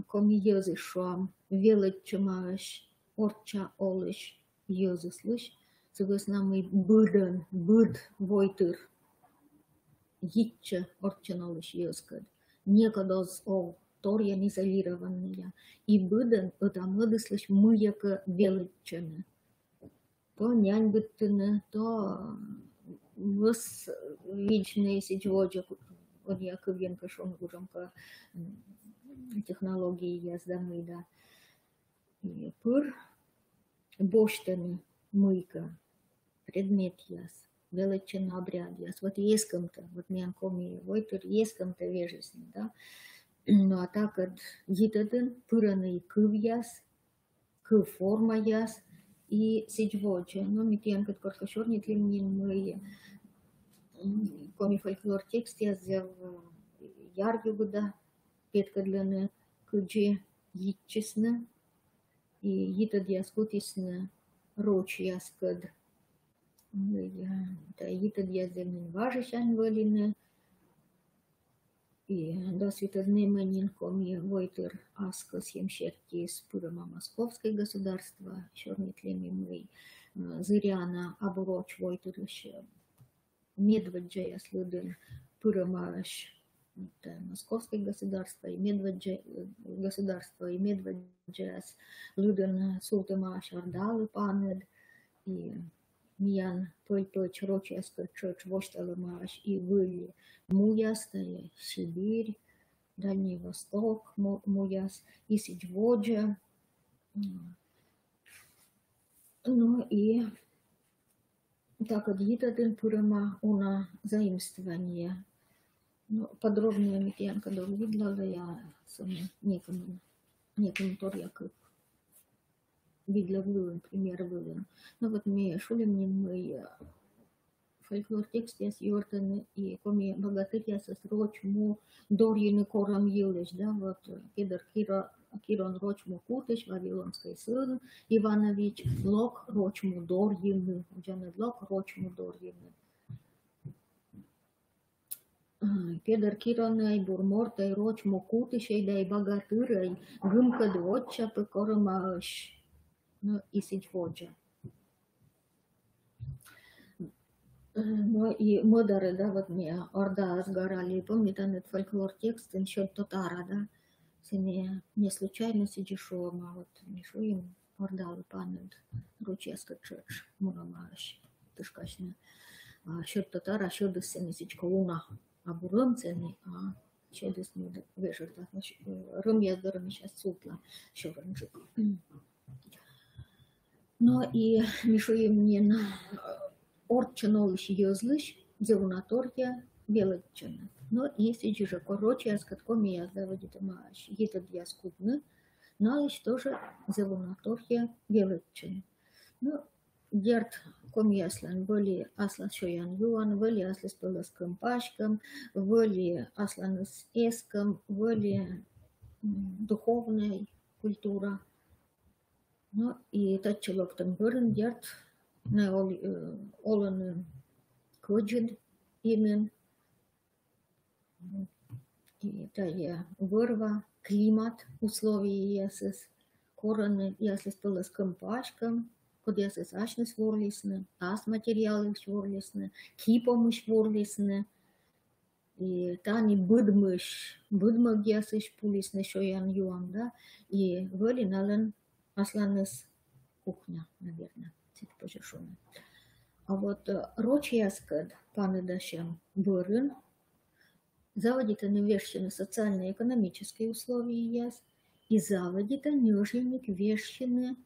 коми езы шуам велет чамаш орча олиш езы слыш согласно мы быдан быд войтыр Jitche orчаналыш jösked. Некогда ов торья изолированная. И быден это мыдыслыш мыяка величчене. То нянь быттыны, то выс вичные сидьводжа, он я кывенка шон гужамка технологии яздамы, да. И пыр боштыны мыйка, предмет яс. Величина обряд яс. Вот еском-то, вот мен коми, войтыр еском-то вежесни, да. Ну а так от гитадын пыраны кыв яс, кыв форма яс, и сидьводжа. Ну, митьянкат коркашорнит лимнин мы коми фольклор текст я взял яргюгда, петка длины кыджи йитчесна, и йитад яскутисна роч яскад. Да, йитад яздемнин важищан валины, и до святознаменин коми войтыр аскос емшерки с Пырыма Московское государство, чернит леми мы зыряна обуроч войтыр еще медведжа яслыдын Пырымаш, это Московское государство, и медведжа государство, и медведжа лыдын Султымаш Ардалы панед, и миян той чроческа чоч вошталымаш и выли муястая Сибирь, Дальний Восток муяс, и Сидьводжа. Ну и так от Гитадын Пырыма уна заимствование. Ну, подробнее Митьянка видела я некому торьяк видела вылын, пример вылын. Ну вот мне шулемнин мы фольклор текст яс йортаны и коми богатырь яс рочму дорьины корам елеш, да, вот кедр Кирон рочму кутыш, Вавилонский сын Иванович, лок рочму дорьины, джанед лок рочму дорьины. Кедр Киронай бурмортай рочму кутышей, да и богатырей, гымка двоча по корамаш. Ну и Сидьводжа. Ну и модары, да, вот мне Орда сгорали, помните, этот фольклор текст, насчет Татара, да, не случайно сидишо, а вот мишу им Орда панет, руческа чеш, мурамаш, тышкачне, а счет Татара, счет десени сичка луна, а бурым цены, а счет десени вешер, да, рым я здорово сейчас сутла, счет ранжик. Ну и мишу им не на орчанулыш ёзлыш, зеунаторья величина. Но если же короче, я с каткоми я заводит маш, это для скудны, но лишь тоже зеунаторья величина. Ну, дерт комьяслан, были аслан шоян юан, были аслан с полоском пашком, были аслан с эском, были духовная культура. Ну, и тот человек там говорит, дерт, на олон коджид имен, и это я вырва, климат, условия ясес, короны ясес полоском пачкам, куда ясес ашны сворлисны, ас материалы сворлисны, кипомыш сворлисны, и тани быдмык ясеш пулисны шоян юан, да, и вели нален асланес кухня, наверное. А вот рочьяскад панедашем бырын, заводита невещины социально-экономические условия яс, и заводита нежельник вещины,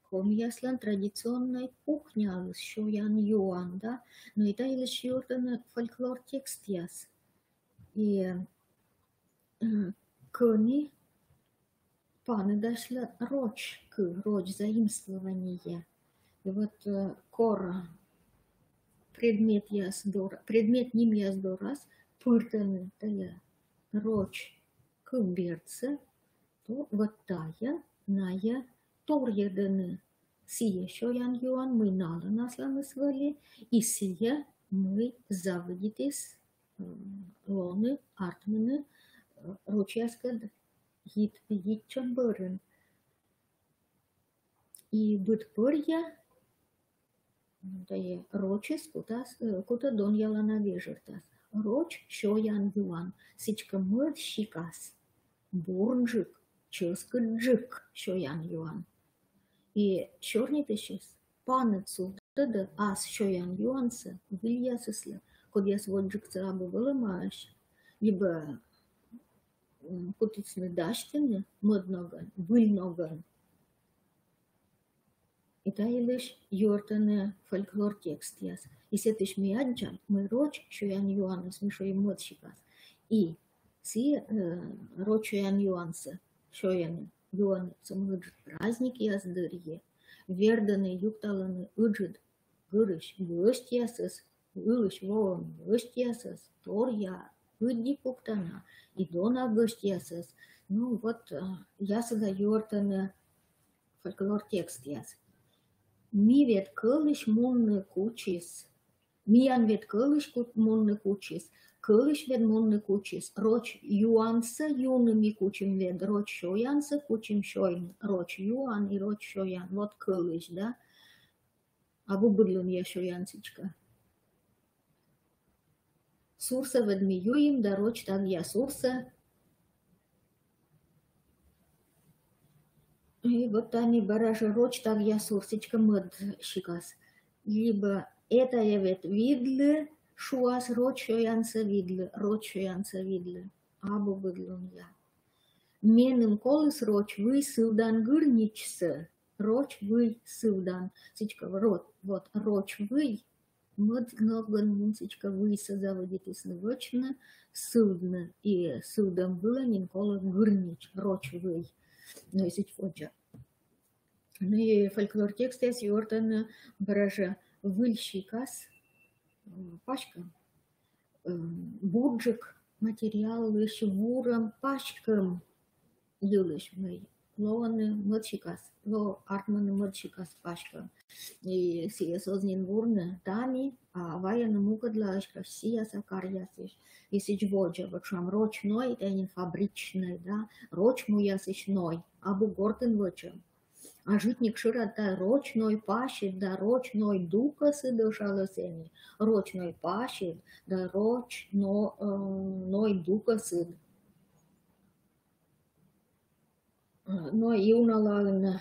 ком яслан традиционной кухня, шоян юан, да, но это и лишь йортан фольклор текст яс. И кони панедашла роч заимствование. И вот кора предмет ним яздорас, пыртаны тая роч кымберце, то вот тая ная торьеданы сия шоян юан мы нала насланы свали, и сия мы заводитесь лоны артманы рочьяскад йитчан бырын. И быт пырья да рочес кута дон ялана вежертас. Роч шоян юан. Сичка мыд шикас. Бурджик. Ческа джик шоян юан. И черный тещис. Панецу. Тогда ас шоян юанса. Вильясыслы. Кодяс воджик царабу вылымаешь. Либо кутицны даштыны. Мыдноган. Выльноган. Это лишь юртаны фольклор текст яс. И сетиш ми аджан, мы роч, шоян юанс, ми шоим модшикас. И си роч шоян юанса, шоян юанса, мы праздник яс дырье. Верданы юкталаны уджид, гырыш, гысть ясас, гылыш вон, гысть ясас, тор я, гыдди пуктана, и дона гысть ясас. Ну вот ясада юртаны фольклор текст яс. Mi вет кылыш мунны кучис. Миян вет кылыш мунны кучис. Кылыш вет мунны кучис. Роч юанса юны ми кучим вет. Роч шоянса кучим шойн. Роч юан и роч шоян. Вот кылыш, да? А бублюн я шоянсичка. Сурса вет ми юим, да роч так я сурса. И вот они баража роч так я сурсичка мыд шикас. Либо это я вет видлы, шуас роч шоянса видлы. Абу выдлун я. Меным колыс роч вы сылдан гырничсы. Роч вы сылдан. Сичка вот роч вы. Мыд ноган мунсичка вы созаводит и снывочно сылдно. И сылдан было нин колыс гырнич. Роч вы. Ну и сич фоджа. Ну и фольклор текст я сюртан баража выльщикас, пачка, бурджик, материал лишь вурам, пачкам, юлиш мы, лоаны младшикас, ло артманы младшикас пачка. И сия сознен вурны тани, а ваяна мука длашка, сия сакарьясиш. И сич воджа, вот шам рочной, это не фабричный, да, роч муясичной, абу гортен вочам. А житник широта рочной пащит, да рочной дукасы дошалосени. Рочной пащит, да рочной дукасы. Но и una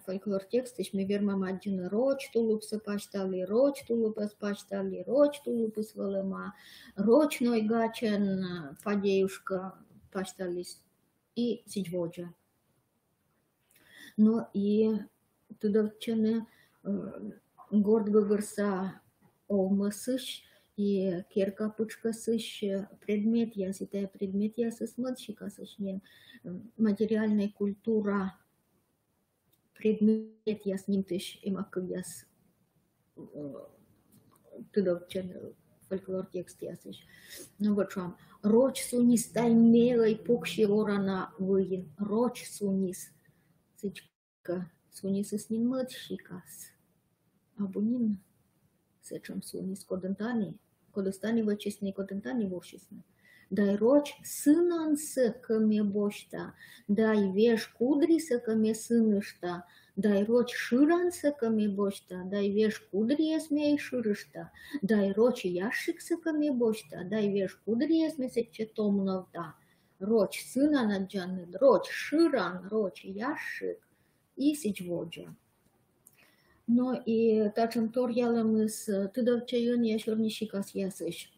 фольклор текст, мы вермам один роч тулупсы пачтали, роч тулупас пачтали, роч тулупыс валема, рочной гачен падеюшка пачтались и сичводжа. Но и туда вчене горд гыгырса олмасыш и керка пучка сыш предмет яс, это предмет яс смыдщика сышнен материальная культура предмет яс нимтыш имак яс туда вчене фольклор текст ясыш. Ну вот шам роч сунис таймелой пукши орана выин роч сунис. Сичка сунис с ним младшикас. Абунин сечем сунис кодентани вычестни кодентани ворчисны. Дай роч сынансы каме бошта, дай веш кудриса каме сынышта, дай роч ширансы каме бошта, дай веш кудриес мей ширышта, дай роч яшиксы каме бошта, дай веш кудриес месече томновда. Роч сына наджаны, роч ширан, роч яшик и сичводжа. Но и тачем тор ялам из тыдавчайон я шорнищикас ясыш.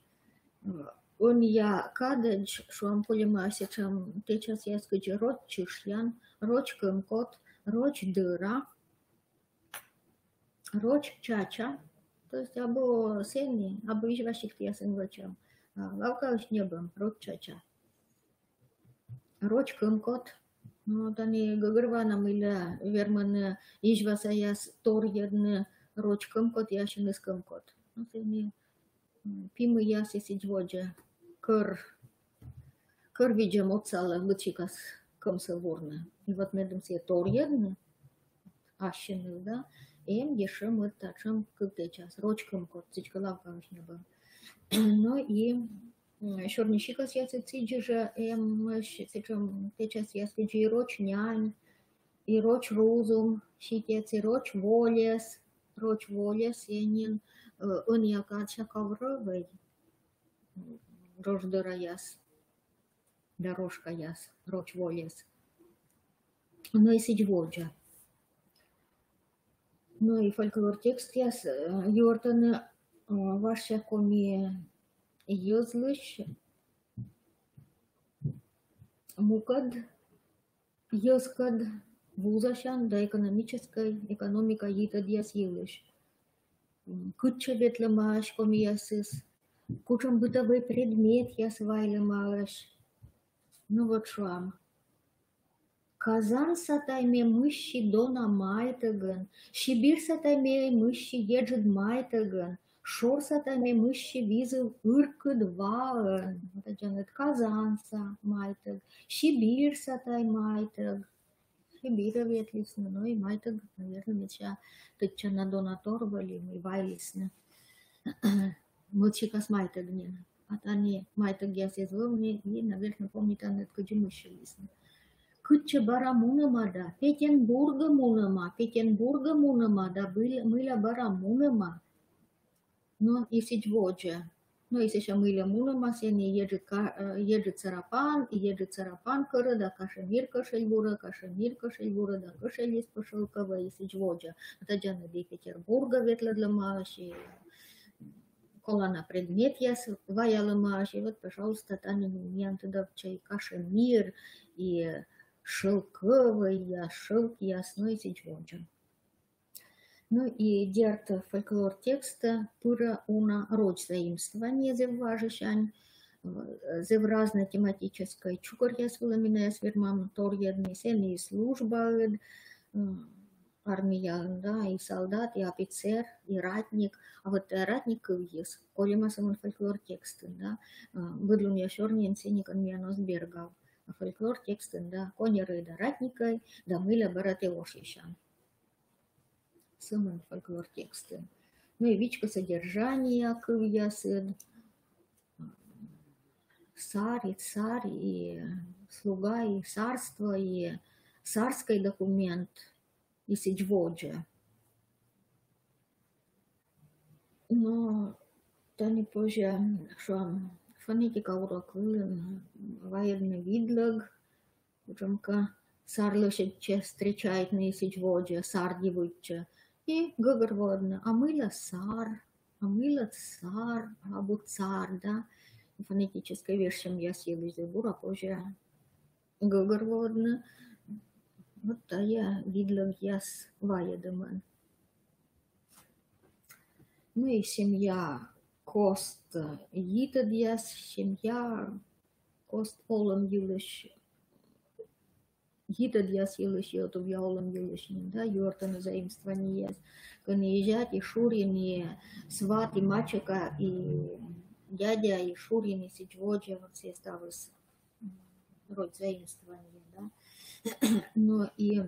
Он я кадедж, шуам полима сечам течас яскыджи роч чишлян, роч кымкот, роч дыра, роч чача. То есть або сени, або ижващик ясен вачам. Лавкалыш небом, роч чача. Роч кымкот. Ну, тани гагырванам или верман ижваса яс тор едны роч кымкот яшин из кымкот. Ну, сени пимы яс и сиджводжа. Кыр виджам отцала бычикас кымсы ворны. И вот медом се тор едны, ашины, да, эм ешем вот тачем кыктечас. Роч кымкот, цичка лавкалыш небом. Ну и Шорнищикас ясы циджижа сечем течас яскиджи и роч нянь, и роч розум, щитец, и роч волес, енин, он якача ковровый. рождора яс, дорожка яс, роч волес. Ну и сидводжа. Ну и фольклор текст яс, юртаны ваша коми язлыш, мукад, язкад, вузашан, да экономика йитад яс язлыш. Куча ветлемаш коми ясыс, кучам бытовой предмет яс вайлемалаш. Ну вот шуам. Казан сатайме мыши дона майтаган, Сибирь сатайме мыши еджет майтаган, Шор сатайме мыши визы ыркыд ваан. Вот это Казанса майтаг, Сибирь сатай майтаг. Сибирь ветлисна, ну и майтаг, наверное, меча тыча на дона торбали, и вайлисна. Мылчикас майтагнена. А та не майтаг яс изловни, и, наверное, помнит, она это мыши лисна. Куча барамунама да, Петербурга мунама да, мыля барамунама. Но и сидводжа. Но если еще мыля мунама, сени еджет царапан кара, да кашемир кашельбура, да кашелис пошелкова и сидводжа. Это джана ди Петербурга ветла для маши. Колана предмет яс ваяла маши. Вот, пожалуйста, тани момент да чай кашемир и шелковый я, шелк ясной сидводжа. Ну и дерт фольклор текста пыра уна род заимствования зевважищань, зевразно тематической чукор ясвыламина ясвермам торьедный сельный служба, армия, да, и солдат, и офицер, и ратник. А вот ратник есть, колема самон фольклор текста, да, выдлун я шорнин синикон мианос бергал. Фольклор текстен, да, конеры да ратникой, да мыля баратеошищан. Самый фольклор текстен. Ну и вичка содержания кывьясед, царь, и слуга, и царство, и царский документ, и сидводжа. Но то не позже, что фонетика урок военный видлог, учемка сарлыше встречает на сидводжа, сардивуча, и говорводно, а мыла цар, абу цар, да, фонетической версией я съела из бура, позже говорводно, вот та я видлог яс ваедеман. Ну и семья кост йитад яс, семья кост олам юлыш, йитад яс юлыш, йотов я олам юлыш, да, юртаны заимствование яс. Конеезжать и Шурин, и сват, и мачека, и дядя, и Шурин, и сидводжа, вот все ставы род заимствования, да. Но и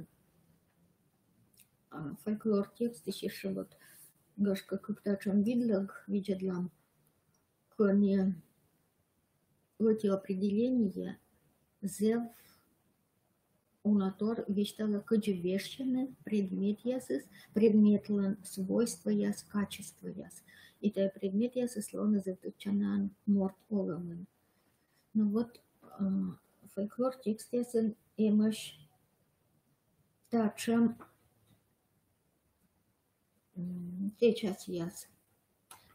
фольклор текст еще вот гашка как-то чем видлог, виджедлам, коне в эти определения зев унатор вещтала каджевещины, предмет ясыс, предметлан свойства яс, качество яс. И то предмет ясыс словно завтучанан морт оламын. Ну вот фольклор текст ясен эмаш тачем сейчас яс.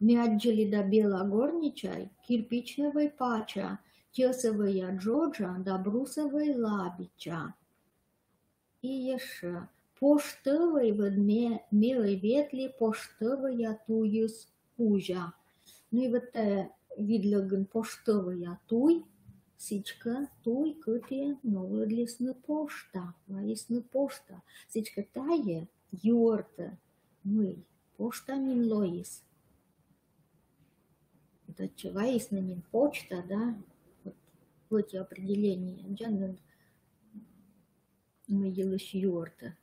Мяджели да белогорничай, кирпичного пача, тесовая джоджа, да брусовой лабича. И еще поштовой ведме милой ветли поштовая туюс пужа. Ну и вот видлоган поштовая туй, сичка туй кыте новый лесны пошта, лесны пошта. Сичка тае юрта мы пошта мин лоис. Это чеваис на мин почта, да, вот эти определения. Джанна мы елыш юрта.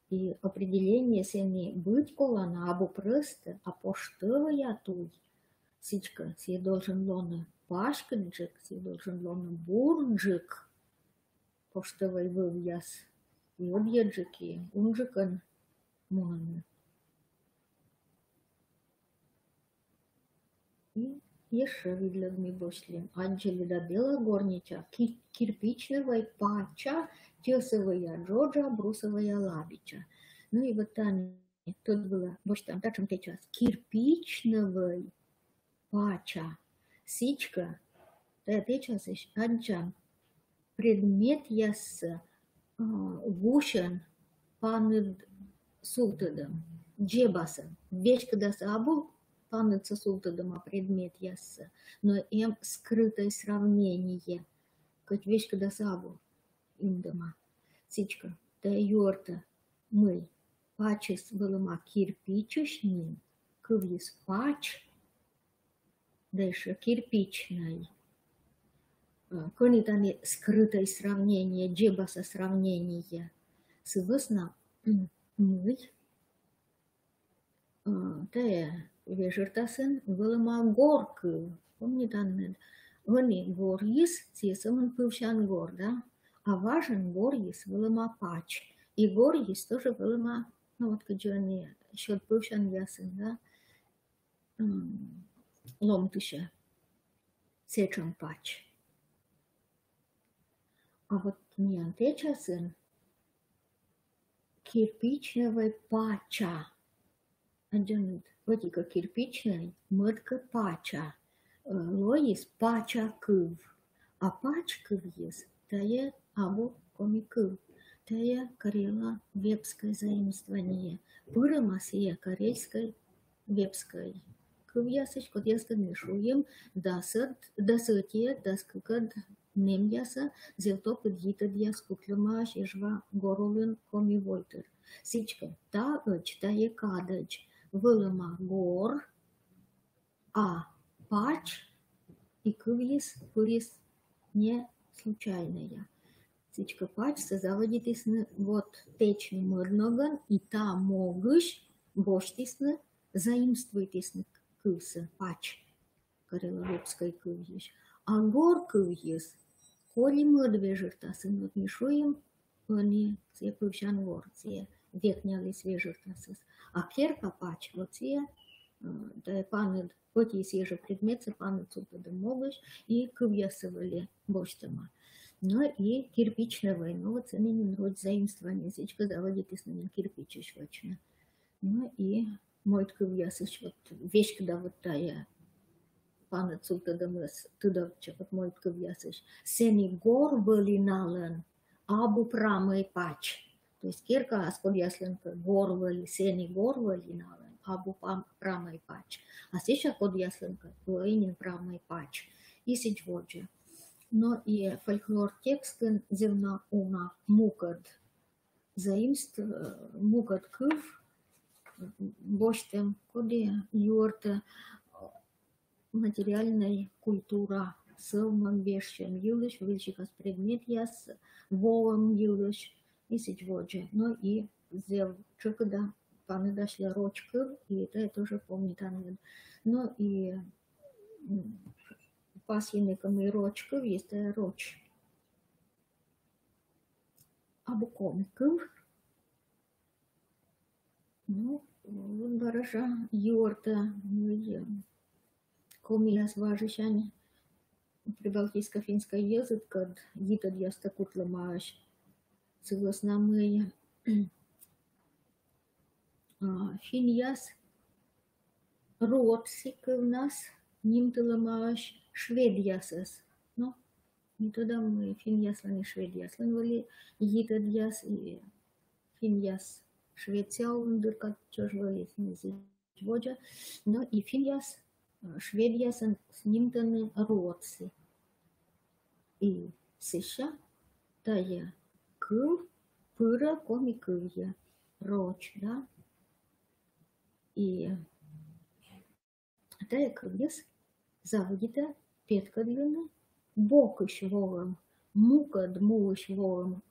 И определение сени быть колана, або просто, а поштовая туй. Сичка, си должен лона пашкаджик, си должен лона бурджик. Поштовой вывяз. И объеджики, унжикан муана. И Еще видели мы бошли. Анджелида Бела горнича, кирпичного пача, тесовая Джорджа, брусовая лабича. Ну и вот там, тут было, вот там, так, чем сейчас, кирпичного пача, сичка, да, сейчас еще, анчан, предмет яс гушен, панед султадам, джебаса, вещь, когда сабу, панется султадам, а предмет ясса, но им скрытое сравнение, как вещь, когда сабу, индама, сичка, да юрта, мы, пачес было кирпичушни, кывьес пач, дальше кирпичный, конитане скрытое сравнение, джебаса сравнение, согласно мы, те вежертасен вылыма горкы. Помните, Аннет? Вони горис, цесаман пывшан гор, да? А важен горис вылыма пач. И горис тоже вылыма, ну вот как они счет пывшан ясен, да? Ломтыша, сечан пач. А вот не антечасен кирпичного пача. Аджанут, вот и как кирпичный, мытка пача. Лоис пача кыв. А пач кыв есть, тая абу коми кыв. Тая карела вепское заимствование. Пырамасия карельской вепской. Кыв ясыч, кот яска мешуем, дасытие, даскыкад нем яса, зелто подгитад яс кутлюмаш, ежва горулын коми войтер. Сичка, та тая кадач. Вылыма гор, а пач и кывьес пырис не случайная. Сичка пач заводитисны вот течный мырноган и та могыш боштисны заимствуйтисны кывсы пач, кареловепской кывьеш. А гор кывьес, коли мырдвежертасын вот мишуем, они все пывшан гор, все верхняли свежертасыз. А керка пач, вот те, да панед, вот есть же предметы, панед султады могыш, и кывьясывали боштама. Ну и кирпичного, ну вот ценный род заимствования, сечка заводит из нами кирпичиш вочно. Ну и мой кывьясыш, вот вещь, когда вот тая, панед султады мыс, туда вот мой кывьясыш. Сени гор были нален, абу прамый пач. То есть кирка асподясленка горвали, сени горвали нален, абу прамый пач. А сейчас подясленка лоинин прамый пач. И сичводжи. Но и фольклор текстен земна уна мукад. Заимств мукад кыв, боштем коде юрта материальная культура. Сылман вещем юлыш, выльчихас предмет яс, волом юлыш. И сичводжи. Ну и зел чекада паны дошли рочков, и это я тоже помню там. Ну и пасленником и рочков есть роч. Абу комиков. Ну, баража юрта, комияс важищань, прибалтийско-финская язык, kad гитад яста кутламаш. Согласно мы финьяс родсик у нас нимтыламаш шведьясас. Ну, и тогда мы финьяслан и шведьяслан вали гитад яс и финьяс шведсяундыр, как чё ж вали воджа. Ну и финьяс шведьясан с нимтаны родсы. И сыша тая кыл, пыра, коми кылья, роч, да. И тая кыльяс заводита петка длина, бокыш волом, мукад мулыш волом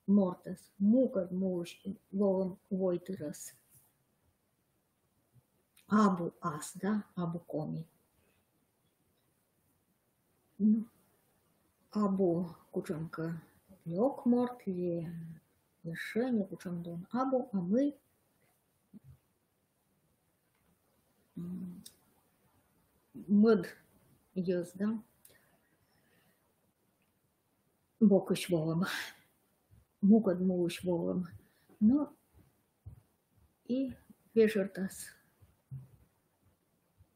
мортас, мукад мулыш волом войтырас. Абу ас, да, абу коми. Ну, абу кучамка лёг морт ли решение кучамдон абу, а мы мăd ies, da? Бокыш волам, мукад мулыш волам. Ну, и вежертас.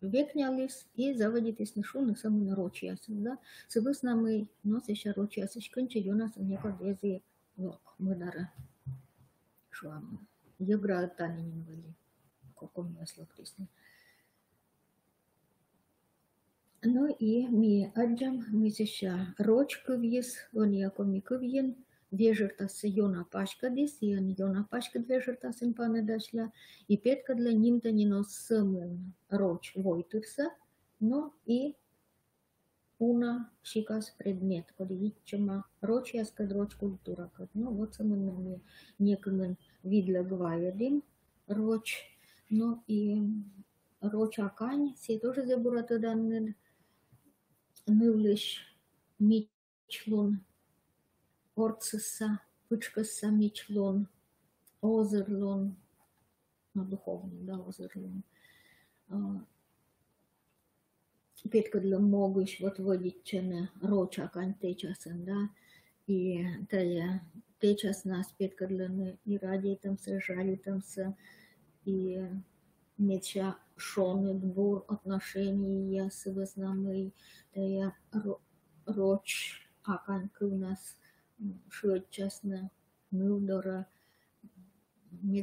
Векнялись и заводитесь на шуны самый нарочияс, да? Сывысна мы носища рочиясыш кынче юнас неко дези лок мыдара шуам. Егра танинин вали, каком яслок тисни. Ну и ми аджам мисища роч кывьес, он яко ми кывьен, вежертас йона пашкадис, ян йона пашкад вежертас ин панедашля, и петка для ним-то не нос сымын роч войтырса, но и уна шикас предмет, коли иччема роч яскад роч культура, ну вот сымын некымын видля гваядим роч, но и роч акань, се тоже забурата даннед, Нывлыш мичлон, орцыса, пычкыса мичлон, озырлон, ну, духовный, да, озырлон. Петка для могыш вот водить чене роча кань течаsen, да, и тая течас нас петка для и ради там се, жали там се, и меча шоны двор отношения с вызнамой, тая роч аканка у нас швидчасна нывдора,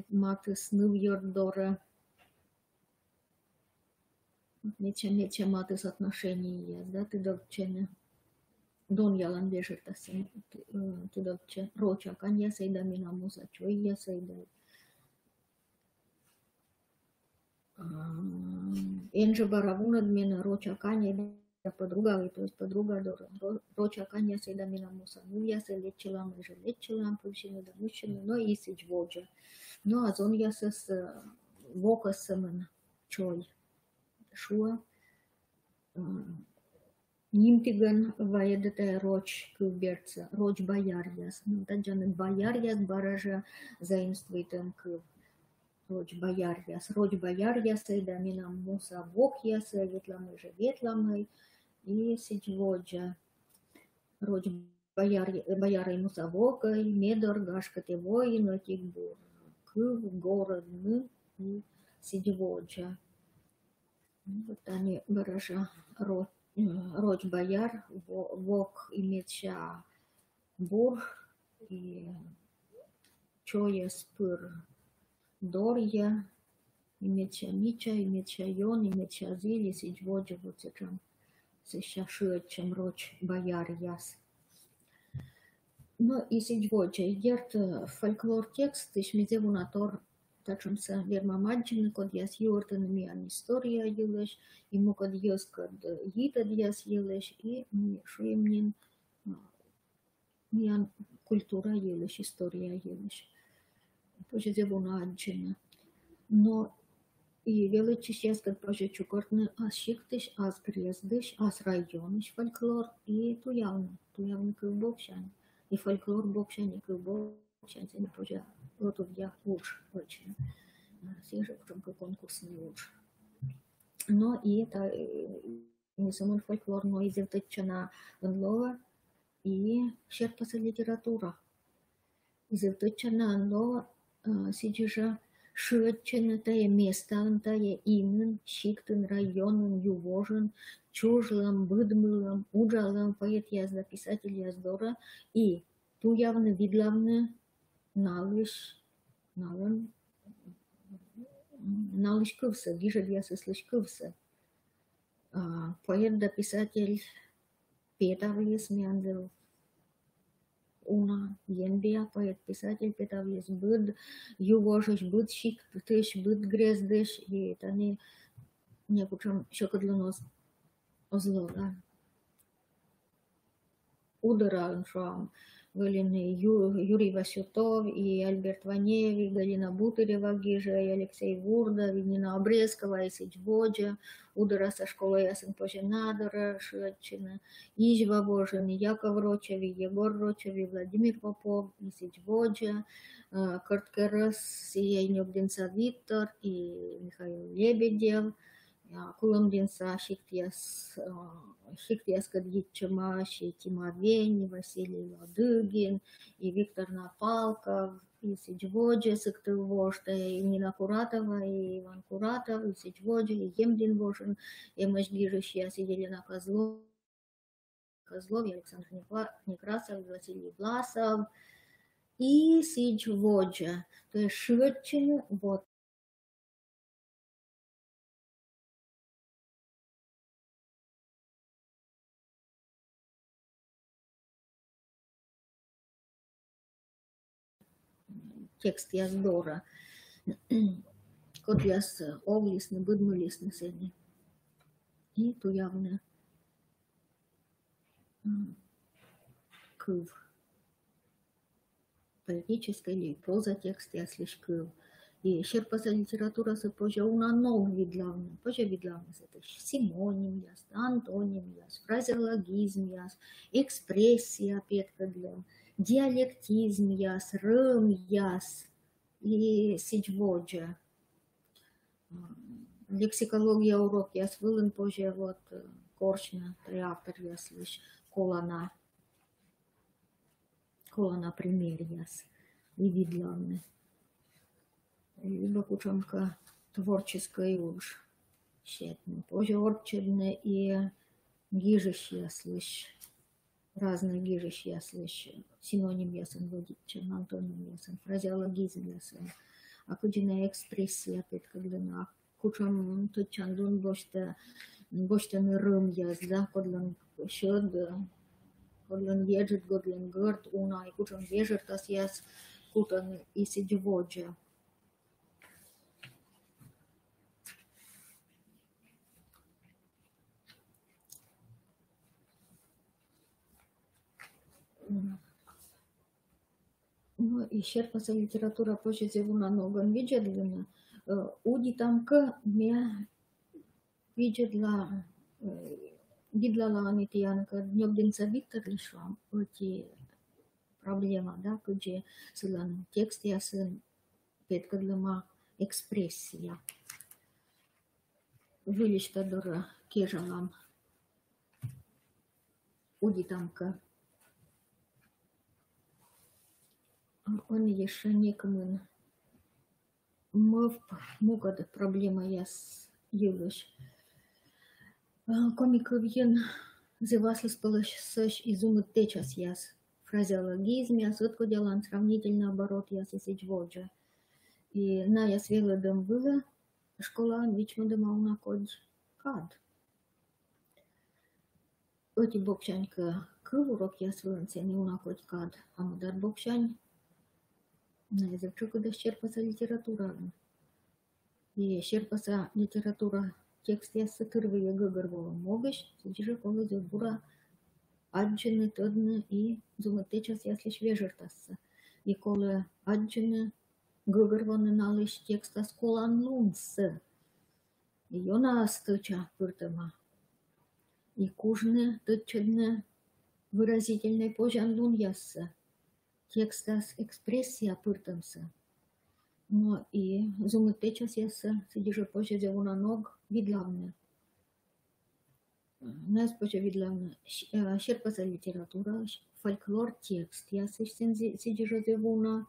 матыс нывьордора, меча матыс отношения, да, ты долчене. Дон ялан вежертасен, ты долче роч акан я сейда мина муза, чой я сейда. Энже баравунад мина роча каня подруга, то есть подруга роча каня сейда мина муса. Ну я се лечилам, же лечилам, пущено да мужчина, но и сич воджа. Но азон я се с вока сымын чой. Шуа нимтиган ваедата роч кылберца, роч боярьяс. Ну таджаны боярьяс баража заимствует кыл. Роч боярьяс, да минам муса вокьяс, ветламы же ветламы, и сичводжа. Роч бояры муса вокой, медор гашкате воин, отик бур, кыв, город, мы, и сичводжа. Вот они баража роч бояр, вок и меча бур, и чоя спыр, Дорья, имеча Мича, имеча Йон, имеча Зили, сидьводжа, вот сечам, сещашует, чем роч бояр яс. Но и сидьводжа, идет фольклор текст, ишмизе вунатор, тачем са верма маджин, код яс юртен миан история юлеш, ему код яс код гитад яс юлеш, и ми шуемнин миан культура юлеш, история юлеш. Тоже зевуна аджина. Но и величиш яскад тоже чукортны аз шиктыш, аз грездыш, аз районыш фольклор, и туявны кыл бокшан. И фольклор бокшан, и кыл бокшан, не тоже вот я лучше очень. Все же только конкурсный лучше. Но и это не самый фольклор, но и зевтычана анлова, и шерпаса литература. И зевтычана анлова, сидежа шведчина тая места, тая имен, шиктын районын, ювожын, чужлам, быдмылам, уджалам, поэт язда, писатель яздора, и ту явно видлавны налыш кывса, гижа ясы слыш кывса. Поэт да писатель Петавлес Мянзел, Уна, Янбия, поэт, писатель, Петавлес, быд, ювожиш, быд, шик, тыш, быд, грездыш, и это не кучам щека для нас зло, да. Удара, что Галины Юрий Васютов, и Альберт Ванеев, и Галина Бутырева, Гижа, и Алексей Вурда, и Нина Обрезкова, и Сичводжа, Удара со школы Ясен Поженадора, Шведчина, Ижва Божин, и Яков Рочев, и Егор Рочев, и Владимир Попов, и Сичводжа, Корткерас, и Янюк Денца Виктор, и Михаил Лебедев, Куломдинса Хиктиас Кадгитчема, и Тимовень, и Василий Ладыгин, и Виктор Напалков, и Сичводжи, Сыктывошта, и Нина Куратова, и Иван Куратов, и Сичводжи, и Емдин Вошин, и Мэжгирыщас, и Елена Козлов, и Александр Некрасов, и Василий Власов, и Сичводжи. То есть Шведчины, вот. Текст я здорово. Кот яс облисный, быдмылисный седни. И ту явно кыв. Поэтический или проза текст я слышь кыв. И шерпаса литература се позже уна ног видлавна. Позже видлавна это синоним яс, антоним яс, фразеологизм яс, экспрессия петка для, диалектизм яс, рым яс и сичводжа. Лексикология урок я свылен позже вот корчна, автор я слышь, колона пример яс и видлавны. Либо кучонка творческая уж щетно. Позже орчедне и гижищ я слышь, разные гижищ я слышь, синоним ясен водичен, антоним ясен, фразеологизм ясен, а куджина экспрессия опять когда на кучам тучандун боштен рым яс, да, кодлан шед, кодлан вежит, кодлан горд, уна, и кучам вежит тас яс, кутан и сидеводжа. Ну, и шерпаса литература позже зевуна ноган виджедлина. Уди тамка ме виджедла видлала анитиянка днёбдинца Виктор лишвам эти проблема, да, куджи сылан текст я сын петкадлама экспрессия. Вылишта дора кежалам уди тамка. Он еще некому мукад проблема я с юлыш. Комиков ен зеваслы сполощешь изумы течас яс. Фразеологизм яс, отко делан сравнительный оборот яс и сичводжа. И на яс веледом было школа вичмудема уна код кад. Оти бокшанька кыл урок яс вылансени уна код кад. А мудар бокшань на язычок да щерпаса литература. И щерпаса литература текст я сатырвые гыгырвала могыш, сидижи колы зюбура аджины тодны и зумытечас яслиш вежертасы. И колы аджины гыгырваны налыш текста сколан лунсы. И йона стыча пыртыма. И кужны тычыдны выразительный пожан лун яссы. Текстас экспрессия пыртымсы. Но и зумытечас яссы сидижи позже зевуна ног видлавны. Нас позже видлавны щерпаса литература, фольклор текст яссы сидижи зевуна.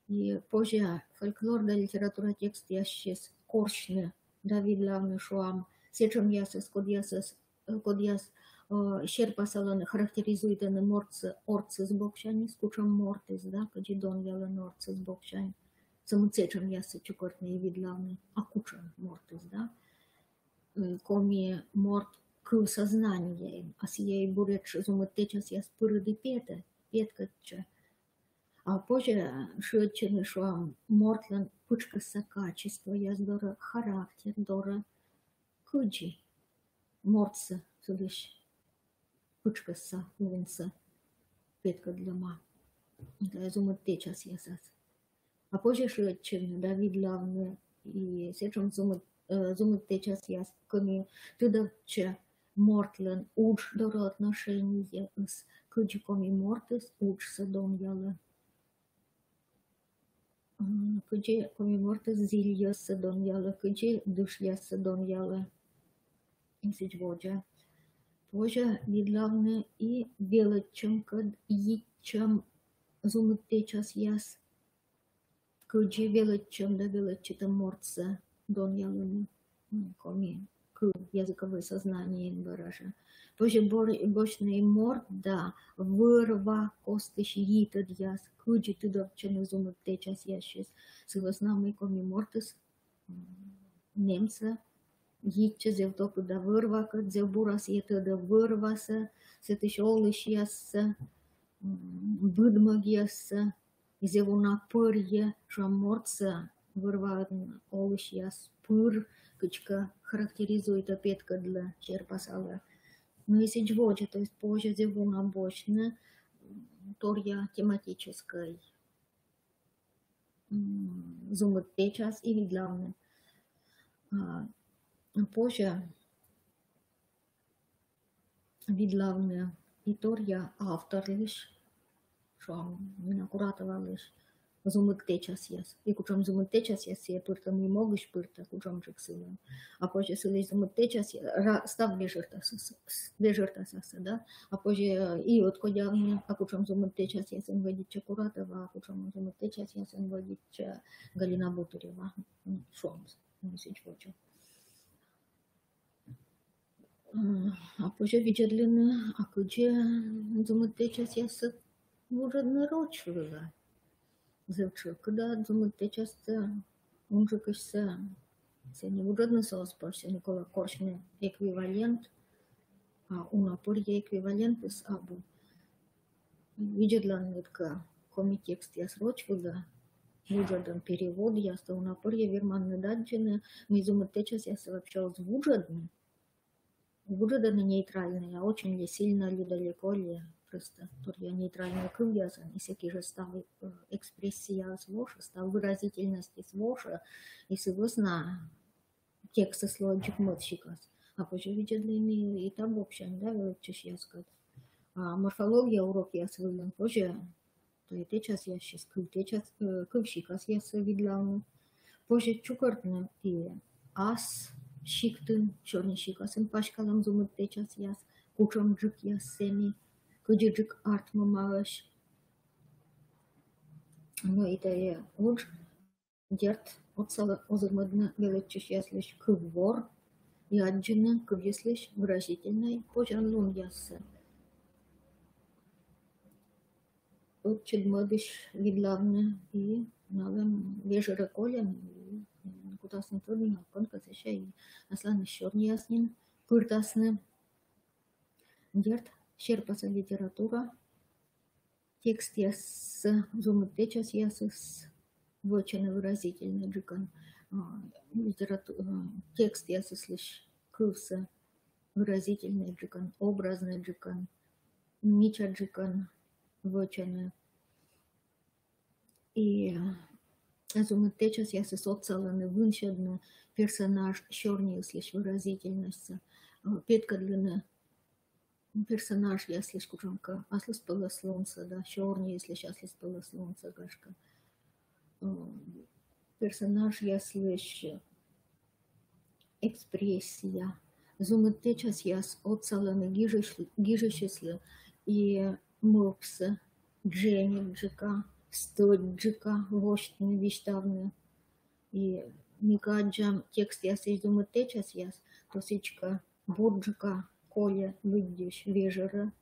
И позже фольклор да литература текст ясщес коршны да видлавны шуам. Сечем ясыс код яс щерпасаланы характеризует на орцы с бокшани, скучам мортис, да, каджидон ялан орцы с бокшани. Самуцечем ясы чукортные видлавны, а кучам мортис, да. Коми морт к сознанию, а сие буречь зумытечас яс пырыды петкача. А позже шедчины шуам мортлан пучкаса качество, яс дора характер, дора куджи. Мортса, судыш. Пучкаса, лунса, петка для ма. Да, зумытечас ясас. А позже шедчины, да, видлавны, и сечем зумытечас яс, коми тыдавча мортлан уж дора отношения с куджи коми мортис, уж садом яла. Кучи комиморта зильяса доньяла, кучи душьяса доньяла. Инсич воджа. Позже відлавне і величем, кад їчем зумити час яс. Куджи величем да величита морца доньялыны. Коми к языковое сознание баража. Позже бочный морд да вырва костыш йитад яс. Куджи тудовчены зумити час ящис. Согласнамый коми мортис немца. Gitche zev toku da vârvacă, zev buras iete da vârvasă, se tiși olășiasă, bâdmăghiasă, zev una pârje și amorță vârva olășias pâr, căci că характеризует опять для черпасала. Но если джводжа, то есть позже zev una бочна, торья тематической зумыт час и главное. Позже відлавне іторія автор лиш, що він акуратова лиш зумикте час єс. І кучом зумикте час єс, є пирта ми могиш пирта, кучом жик силен. А позже силиш зумикте час став вежерта саса, да? А позже і от кодявне, а кучом зумикте час єс, він ведіть Акуратова, а кучом зумикте час єс, він ведіть Галина Бутарєва. Шо, місяць хочу. А позже виджадлина, а куджи зумыте час ясы вужадны рочвыга. Зевчу, когда зумыте часто унжикышся, се не вужадны сооспор, се Никола Коршне эквивалент, а унапорье эквивалент из абу. Виджадлан нитка комитекст яс рочвыга, вужадан перевод яста унапорье верманны даджины, мы зумыте час ясы вообще вужадны. Вужаданы нейтральные, а очень ли сильно ли далеко ли, просто турья нейтральные кывязан, и всякие же ставы экспрессия своша, став выразительности своша, и согласно текста слоджик мытщикас. А позже видят длины и там в общем, да, величишь я сказать. А морфология урок я свыдам позже, то и те час я сейчас кывщикас я свыдам. Позже чукартны и ас, Шиктын, черный шикасын пашкалам зумыт час яс, кучом джик яс семи, куджик арт мамалаш. Ну это я уж дерт отсала озырмадна величиш яслиш кыввор, и аджина кывеслиш выразительной пожан лун ясса. Отчедмадыш видлавны и навем вежера колен, кутасны трудно, конка сещай, асланы щорни яснин, пыртасны. Дерт щерпаса литература, текст яс зумыте час яс вочено выразительный джикан, текст яс слышь кывса выразительный джикан, образный джикан, мича джикан, вочено. И зумыте час яс социалны выншедны персонаж щорни слышь выразительность, петка длины. Персонаж, если скучонка, асли спала солнце, да, черный, если сейчас спала солнце, гашка. Персонаж, если экспрессия. Зумыте час яс отцаланы гижешесли и мопсы, джени джика, сто джика, вощны виштавны. И никаджам текст яс из зумыте час яс, то сичка борджика, Коля видишь вежера,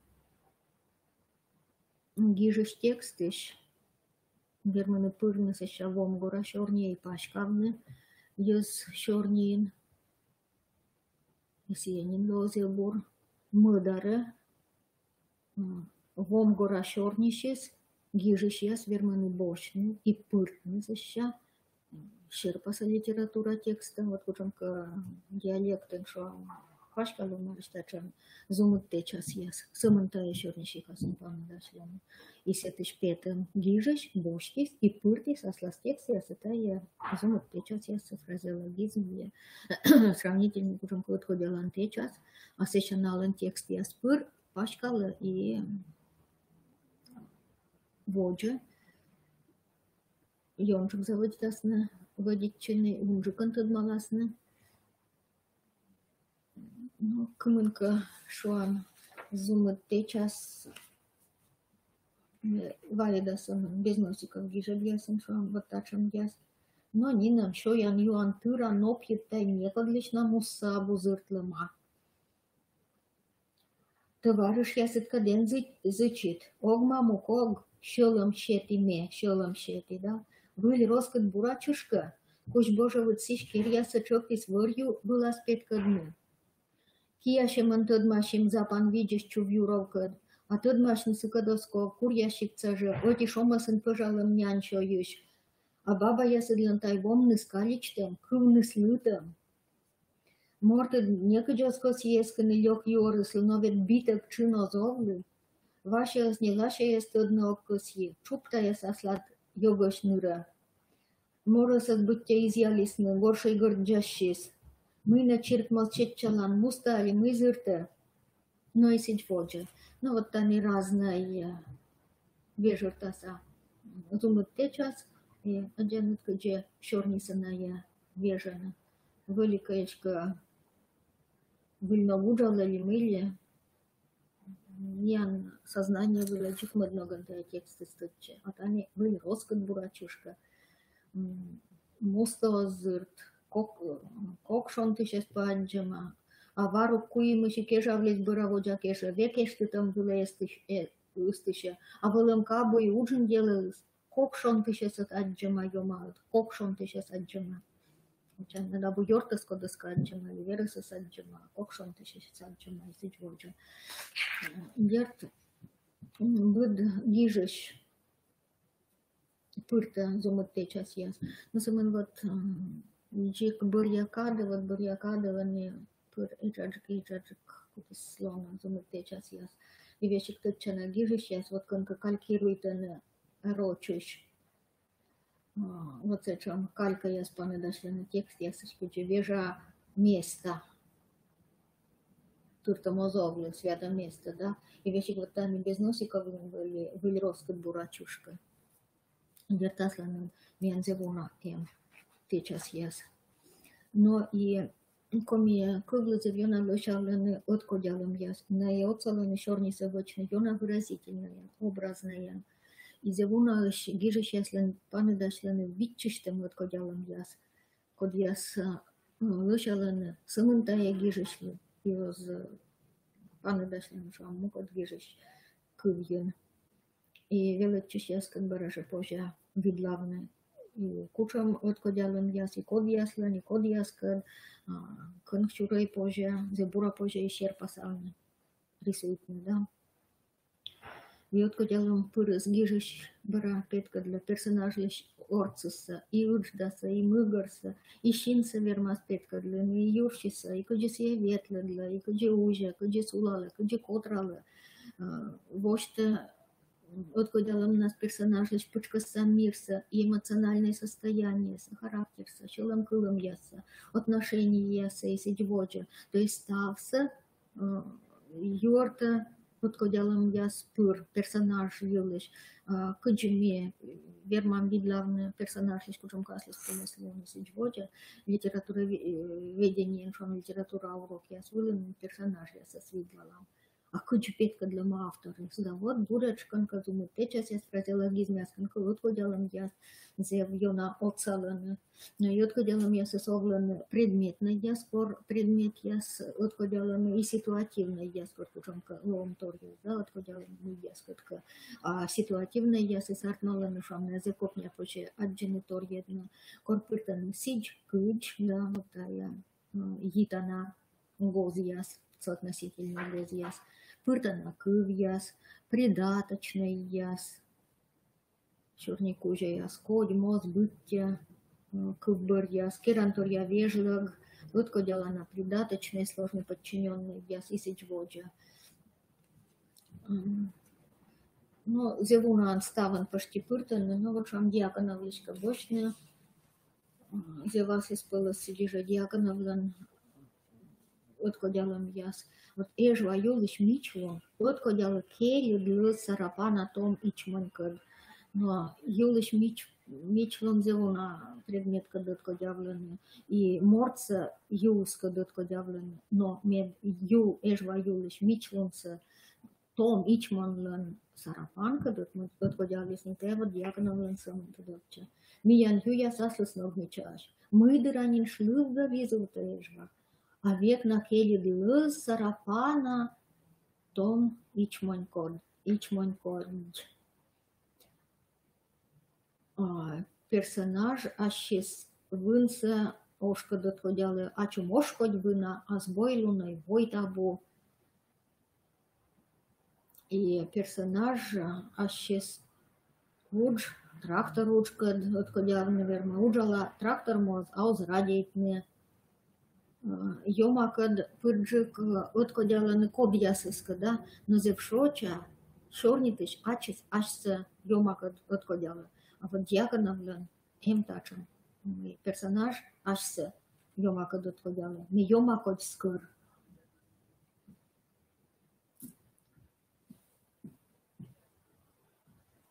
гижеш текстыш, верманы пырны со щавом гора щорней пашкавны, ез щорнейн, сиенин лозебор, мыдары, вом гора щорнищес, гижеш яс верманы бошны и пырны со ща, щерпаса литература текста, вот кучамка диалектен шо. Пашкалу марштачан зумыте час яс, сымынтая щорнищий касын памдашлям. И сетыш петым гижеш, бошкис и пыртис аслас текст яс, это я зумыте час яс фразеологизм я сравнительный кучам подходилан те час, а сечаналан текст яс пыр, пашкала и воджа. Йончик заводитасны, водиччины, унжикын тыдмаласны. Ну, кымынка шуан зумыт течас валидасын без носиков гижебьясын шуан вот тачам яс. Но нинам шоян юан тыра нопьет тай некодлично мусса бузыртлыма. Товарищ ясыт каден зычит. Огма муког шелом щети ме, шелом щети, да? Выль роскот бурачушка, куш боже вот сиш кирьяса чокис вырью была спет кадны. Кияшем тăдмашим запан видиш чувюровкăд, а тăдмаш нысыкăдоско курящикца же, оти шомасын пăжалым нянчо юш. А баба ясыдлан тайвом ныскаличтем, кыв ныслытым. Мортăд некăджоско сиескăн илёк юорыслы, но вет битăк чынозовлы. Вашеас не лашеес тăднă оккăсьи, чуптая саслат йогăш нырă. Морăсăк быття изъялисны, горшый гырджащис. Мына чирк молчетчалан мустали мызырты, но и сидьфоджа. Ну вот они разные вежертаса. Зумыт течас, и один где шорнисаная вежена. Великаешка выльно вуджала ли мыли. Ян сознание вылечив много тексты стыче. Вот они были роскот бурачушка. Мусто зырт. Кок шонтышес паджама, а вару куимыши кежавлес быраводжа кеша, векешты там было ыстыше, а вылым кабу и ужин делалось, кок шонтышес от аджама йомают, кок шонтышес аджама. Надо бы йортас кодыска аджама, или вересес аджама, кок шонтышес аджама, если джводжа. Ерт быд гижеш, пырта зумыт час яс. Но самын вот Джик бурьякады, они пыр ичаджик, кутис слона, зумыт час яс. И вещик тычана гижеш яс, вот конка калькирует на рочуш. Вот зачем калька яс паны дошли на текст, яс ишкучи вежа место. Турта мозовлю, свято место, да. И вещик вот там без носиков были роскот бурачушка. Вертаслан мензевуна тем. Течас яс. Но и коми круглый вона лошавлены откодялым яс. На и отцаланы шорниса вочны, вона выразительная, образная. И зевуна гижеш яслен паны дашлены витчиштем откодялым яс. Код яс лошавлены сымынтая гижешлы. И роз паны дашлены шаму код гижеш кывьен. И величиш яс как бараша позже видлавны. И кучам откодялым яс, и код яслен, и код яскад, кынхчурой позже, зебура позже и шерпасалны рисуютны, да. И откодялым пырыс гижеш бара петка для персонажей орцыса, и удждаса, и мыгарса, и шинса вермас петка для, и юршиса, и кыджесе ветла для, и кыдже ужа, кыдже сулала, кыдже котрала, вошта откодялым нас персонажей пучкаса мирса и эмоциональное состояние, характер, челом кылым яса, отношения яса и сидьводжа. То есть ставса юрта откодялым яс пыр персонаж юлыш, кыджиме вермам видлавны персонаж лишь кучом каслис помысловны сидьводжа, литература ведение, шон литература урок яс вылым персонаж яса свидлалам. А кыджи петка для автора. Да вот бурачкан казумы течас яс фразеологизм яскан откодялым яс зев йона оцаланы. Но и откодялым яс осовлен предметный яс, предмет яс откодялым и ситуативный яс, кучом лом торгил, да, откодялым яс, а ситуативный яс и сартноланы шам языков не поче аджины торгедно. Корпыртан сидж, кыдж, да, вот тая гитана гоз яс, соотносительный гоз яс. Пыртана кыв яс, придаточный яс, черникужа яс, кодь, моз, быття, кывбыр яс, керанторья вежлаг, откодялана придаточный, сложный подчиненный яс, и сидьводжа. Но зевунан ставан почти пыртан, но вот шам диаконовличка бочная, зевас испылась сидижа диаконовлан, откодялам яс. Вот ежва юлыш мичло, откодяла келю для сарапана том ичманкад. Но юлыш мич мичлон зеуна предмет кадет кодявлены, и морца юс кадет кодявлены, но мед ю эжва юлиш мичлонца том ичманлен сарафан кадет кодявлес не тева дьяконовлен самым кадетча. Миян юя саслес ногмичаш. Мы дыранин шлювга визута эжва, а век на келе лыз сарафана том ичман код. Персонаж ащес вынса ошка дотходяли, а чум ошкодь вина, а збойлуной войтабу. И персонаж ащес удж трактор учка дотходяли, наверное, уджала трактор моз, ауз радейтне. Йомакад пырджик отходяли кобьясыска, да, но зевшоча шорнитыш ачес ашса йомакад отходяли. А вот дьяконовлен тачем персонаж ашса йомакад отходяли. Не йомакод скыр.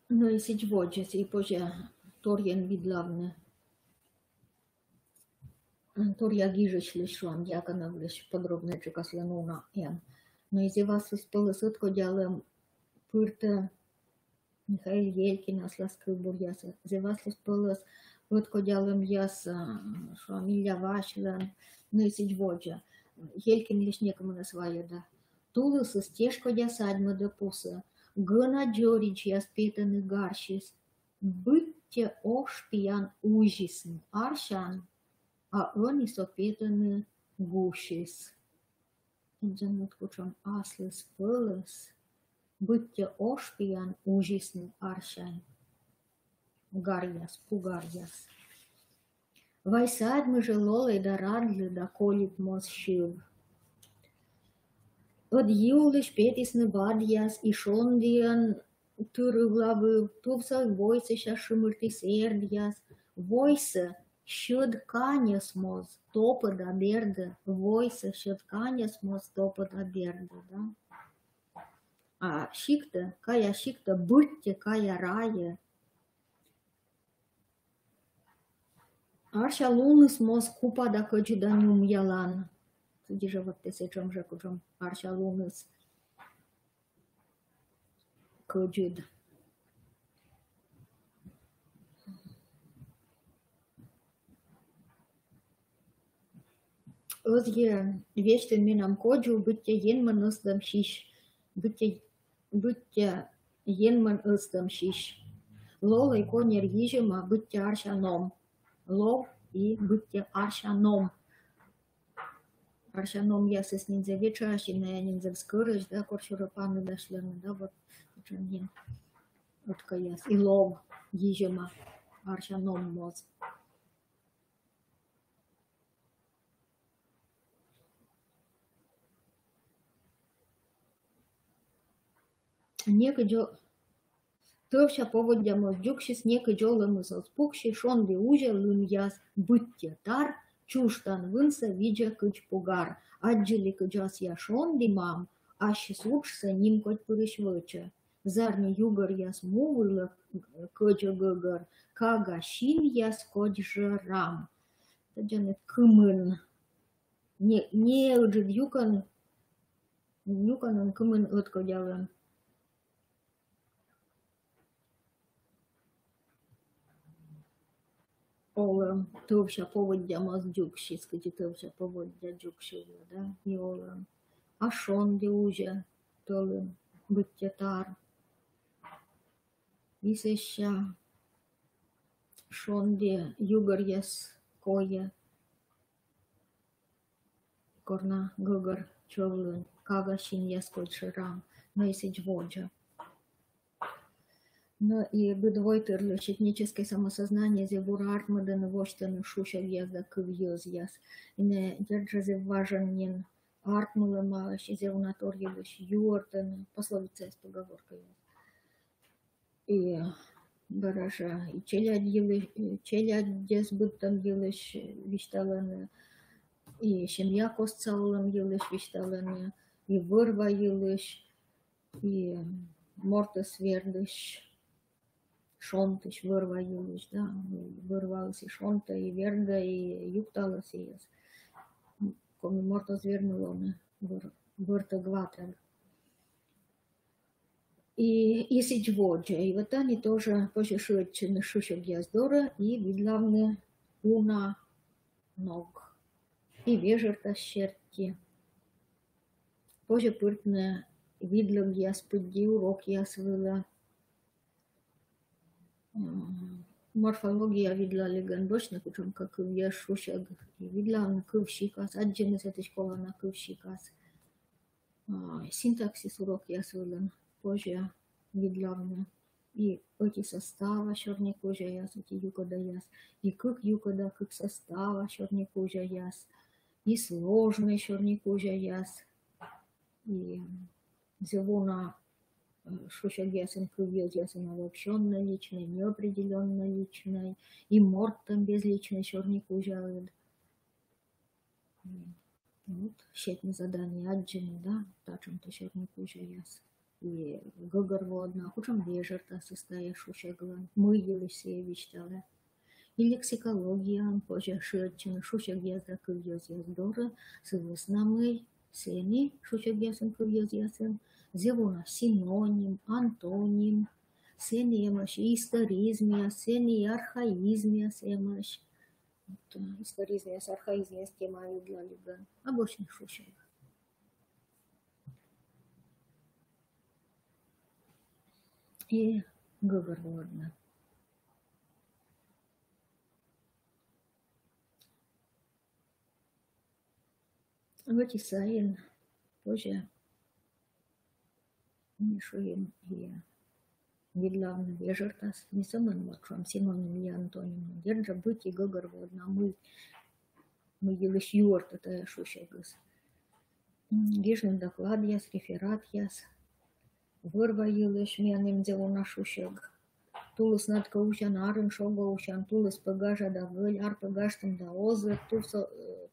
Ну и сичводжес, и позже торьен видлавне. Торья гижечлиш вам дьяконовлеш подробно чекасленуна ем. Но из вас исполос отходяли пырта Михаил Елькин асласкы бурьяса. Зеваслис пылыс отходялым яса, что Миля Вашлен, ну и сичводжа. Елькин лишь некому на свое, да. Тулысы стежко дясадьма да пуса. Гына джорич яспетаны гаршис. Бытте ошпиян ужисн аршан, а они сопетаны гушис. Джанут кучон аслис пылыс. Бытте ошпиян ужисн аршан. Гарьяс, пугарьяс. Вайсадьмы же лолы да радли да колит моз шив. Od juliš pētisne vadjas i šondien turuglavu tuvsal voise šašumurtis erdjas. Voise šod kaņas moz topa da berde. Voise šod kaņas moz topa da berde, da? A šikta butte, kaja raje. Arša lunis moz kupa da kođidanjum jalan. Где же вот ты чем же кучом аршалунус коджид. Озге вещен минам коджу бытте енман устам шиш. Бытте енман устам шиш. Лола и конер ежема бытте аршаном. Лов и бытте аршаном. Аршаном я с ним завечаш, и на ним завскорыш, да, корчурапаны дошли, да, вот, чем вот каяс. И лов, ежема, аршаном моз. Некоджо, товща поводя моз джукшис, некоджо лымысл спукши, шонды уже лымяс бытте тар, Чуштан вынса видя кыч пугар, аджили кыджас яшон димам, ащи слушса ним коть пырышвыча. Зарни югар яс мувыла кыча гыгар, кага шин яс коть жрам. Таджанет кымын. Не уджид юкан кымын откодяван. Олам товща поводя маз джукши, скажи товща поводя джукши, да, и олам. А шонди уже толым бытте тар. Висеща шонди югар яс кое. Корна гыгар човлын, кага шин яс кой ширам, но если джводжа. Но и быдвойтерлы этническое самосознание зевура артмаден воштен шушел язда кывьёз яс. И не держазе важен артмулема зевунатор елыш юортен пословица есть поговорка. И баража и челядь дес быттан елыш вишталаны. И семья костцалым елыш вишталаны. И вырва елыш. И мортес вердыш. шонтыш вырваюлыш, да, вырвалась и шонта, и верда, и юкталась, и коми морто звернулоне, вырта гватер. И сидьводжа, и вот они тоже пошешечены шушек яздора, и видлавны уна ног, и вежерта щерти. Позже пыртне видлом яс пыдди урок яс вила. Морфология видла леган бочна, кучом как я шушек, и видла на кывщикас, аджинес эта школа на кывщикас. Синтаксис урок яс вилан. Позже видлавны. И эти состава черной кожи яс, эти юкода яс. И как юкода, как состава черной кожи яс. И сложной черной кожи яс. И зелона шушек ясен, кывьез ясен обобщенно личной, неопределенно личной. И мортом безличной черной кожи. Вот, щетне задание аджины, да, тачем-то черной кожи яс. И гогорводна, кучам вежерта состоишь шушеглан, мы Елисеевич тогда. И лексикология, позже шерчен, шушек язда кывьез яздора, сывыснамый, сени, шушек ясен кывьез ясен, зевона синоним, антоним, сени емаш историзмия, сени архаизмия, семаш. Историзмия с архаизмия с темой для лига, обычный шушек. И говорводно. Вот и сайен позже мишуем и видлавны вежертас, не самым лакшом, синоним и антоним. Держа быть и говорводно, мы елыш юрт, это шушегас. Гижный доклад яс, реферат яс. Вырва елыш, менем дело на шушег. Тулыс над каучан арын шогаучан, тулыс пагажа да выль, ар пагаштым да озы,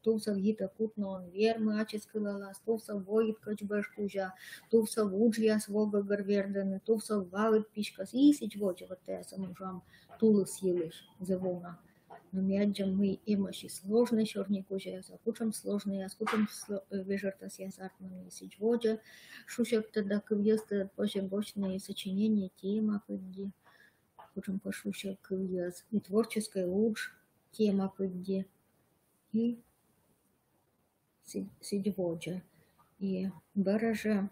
тулса гита кутнон вермы аческылалас, тулса воит качбэш кужа, тулса вуджьяс вога горвердены, тулса валыт пишкас, и сич воча вот тэса мужам тулыс елыш завона. Но мяджам мы имаши сложный черный кожа яса, кучам сложный яс, кучам вежертас яс артман сич воча, шушек тогда кывьёсты позже бочные сочинения тема пыдди. Кучам пошушек кывьёс, и творческая уж тема пыдди. И сидьводжа. И баража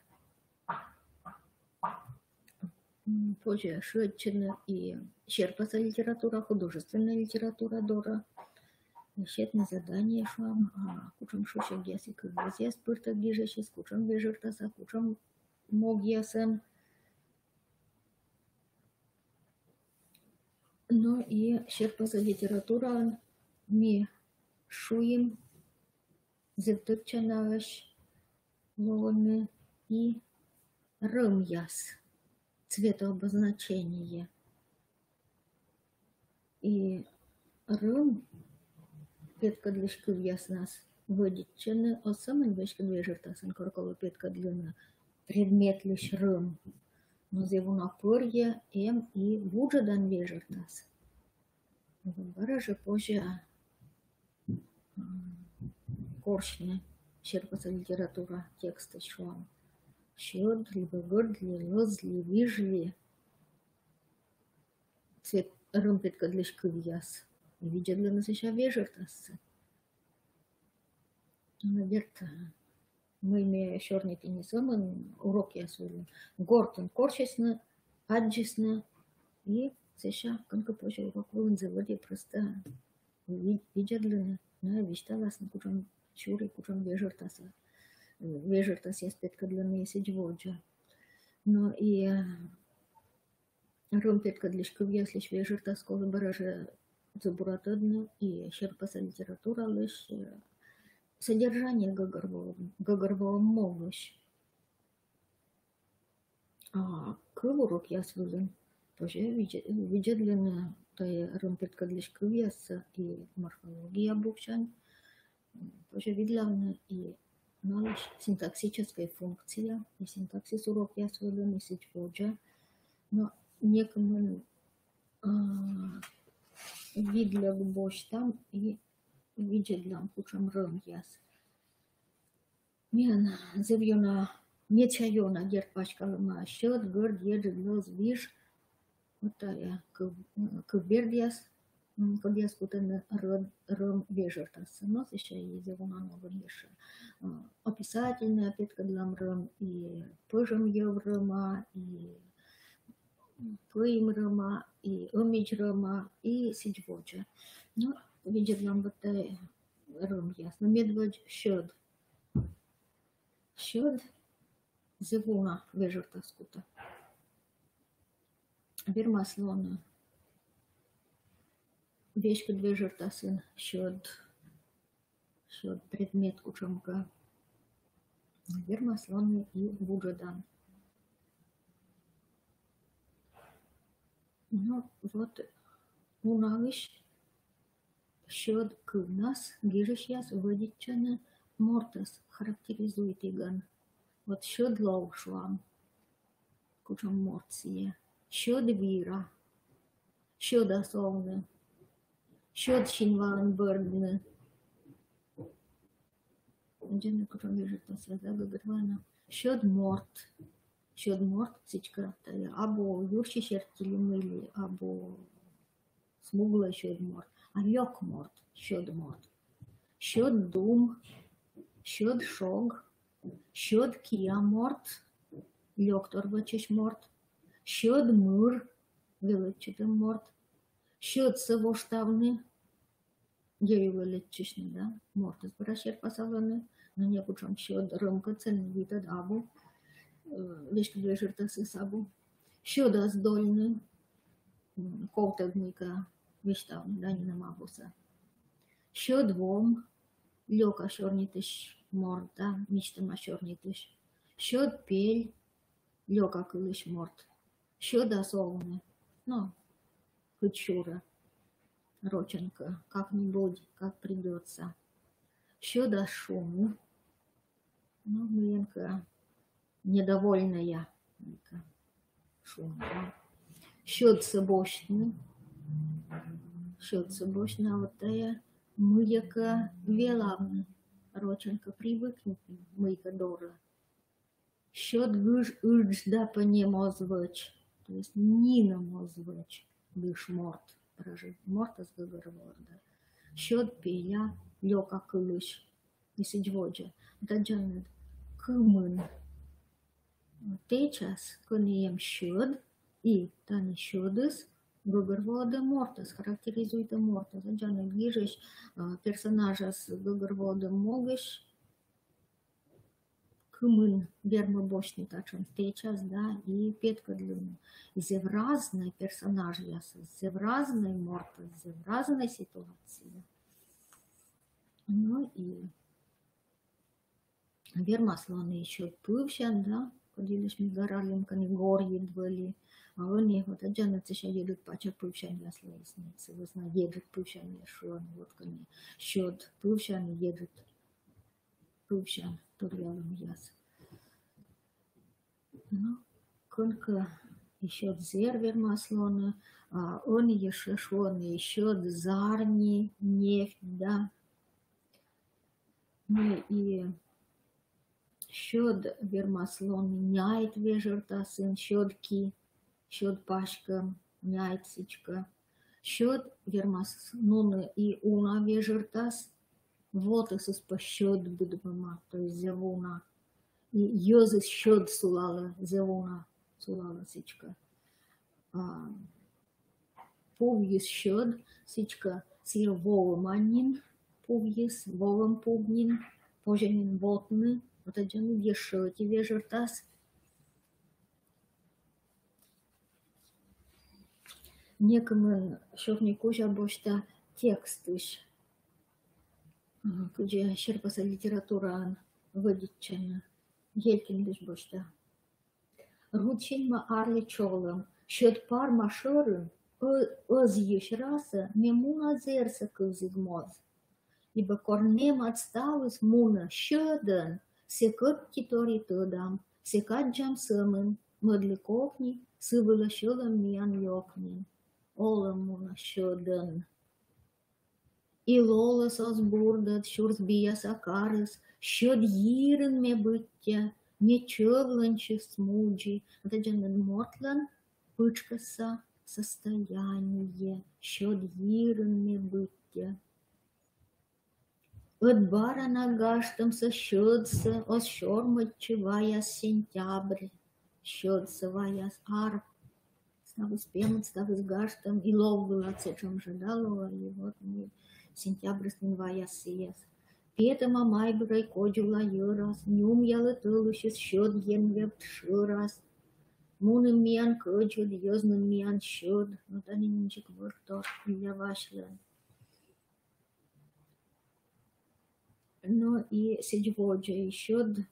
позже шведчина и черпаса литература, художественная литература дора. Щетне задание швам, кучам шушек яси кывьёс яс пырта гижешис, кучам вежертаса, кучам мог ясен. Ну и черпаса литература ми шуем зевтыкчанаваш лоны и рымяс, цветообозначение. И рым, петка для шкывьяс нас выдичены, а самый вешка движертасан, коркова петка длина, предмет лишь рым. Но зевуна пырья и вуджадан вежертас. Баража позже коршне, черпаса литература текста шуам. Щёдли, выгордли, лозли, вижли. Цвет рымпетка для шкывьяс. Видя для нас еще вежертас. Наверное, мы имеем черный теннисом, урок я свой. Гортон корчесно, аджесно, и сейчас, как позже урок вы заводе просто видят длины, но вещталась на кучам чури, кучам вежертаса я спетка длины сидьводжа. Но и румпетка для шкывьяс лишь вежертас, коли бараже забуратодно, и черпаса литература лишь содержание Гагарвова могущ. А кылурок я свылын, позже виджедлина, то и румпетка для шкывьяса и морфология букчан, позже видлавна и налыш синтаксическая функция, и синтаксис урок я свылын, и сидьводжа, но некому Видля губош там и виджедлам кучам ром яс. Мен зевьона нечайона дерпачкалма счет горд еджедлос виш вот я к вердиас Кодиас кутен ром вежертас. Но еще и зевона много еще. Описательная опять для ром и пожем еврома и Пуим Рома, и Омич Рома, и Сиджводжа. Ну, видит нам вот Ром ясно. Медведь щод. Щод зевуна вежерта скута. Верма слона. Вещка вежерта сын щод. Щод предмет кучамка. Верма слона и буджадан. Ну, вот у нас счет к нас, гижещас выдичаны мортас характеризует иган. Вот счет лоушвам, кучам морция, счет вира, счет осовны, счет шинван бърдны. Дженна кучам вижет на связа гагатвана. Счет морт. Счет морт всичка тая. Або юрши шертили мили, або смугла счет морт. А лёг морт, счет морт. Счет дум, счет шог, счет кия морт, лёг торвачиш морт. Счет мур, величите морт. Счет савоштавны, ею величишны, да, морт избрашер пасаваны. На некучам счет рымка цельный витад абу. Вещь лежит сабу. Счет оздольный, ковтагника. Виштавни, да, не намагуса. Счет вом, лёка шорнитыш морда, мечтама шорнитыш. Счет пель, лёка кылыш морд. Счет осовны, ну, кычура, роченка, как-нибудь, как придется. Счет шуму, ну, мленка, недовольная, шум, да. Счет собочный. Счет собочна вот тая мыяка велавна. Роченка привыкнет мыйка дора. Счет гыж да по нему звач. То есть нина мозвач. Гыш морт. Прожить морта с гыгорворда. Счет пея лёка кылыш. И сиджводжа. Даджанет кымын. Течас конеем счет и тани счетыс. Гыгорвода мортас, характеризует мортас. Джана гижеш персонажа с гыгорвода могеш кымын верма бочный тачан встречас, да, и петка длину. Зевразный персонаж яса, зевразный мортас, зевразной ситуации. Ну и верма слона еще пывщан, да, поделишь ми горалинка, не гор едвали. А они вот отжанут еще едут пача пывщан ясла ясницы. Вы знаете, едут пывщан яшуан, вот кони. Счет пывщан едут пывщан турьялом яс. Ну, конка еще зервер маслона, а он еще шон, еще зарни, нефть, да. Ну и счет вермаслон няет вежерта сын счетки. Счет пашка, няйцичка. Счет вермас нуна и уна вежертас. Вот из по счет будбама, то есть зевуна. И йозис счет сулала зевуна, сулала сичка. Повьес счет, сичка сир воломанин, повьес волом пугнин, поженин вотны. Вот один ешоти вежертас. Некому шовнику жабошта текстыш, где щерпаса литература выдичена, елькиндыш бошта. Рученьма арли чолом, счет пар машорын, озъеш раса, мемуна зерса кызыгмоз. Ибо корнем отсталось муна щёдан, секот китори тодам, секат джам сымын, модли кохни, сывыла щелом миян йокнин. Olemuna šodien. Ilolas osburdat, šurs bijas akaras, šod jiren me bytja, не чевланчи смуджи, вот это мотлан, пычкаса состояние, щод ирен не bytja. От бара нагаштамся щодса, ос шорматчи ваяс сентябрь, щодса ваяс арп, ставус пемот, ставус гаштам, и лов была цечом ждалова, и вот мы сентябрь с ним ваяс сиес. Pietama maibrai kodjula juras, njum jale tullusjes sjod jen wept sjuras. Munen mian kodjud, josnen mian sjod, no dan in njik vortor, ja vašlen. No и седьводжа sjod,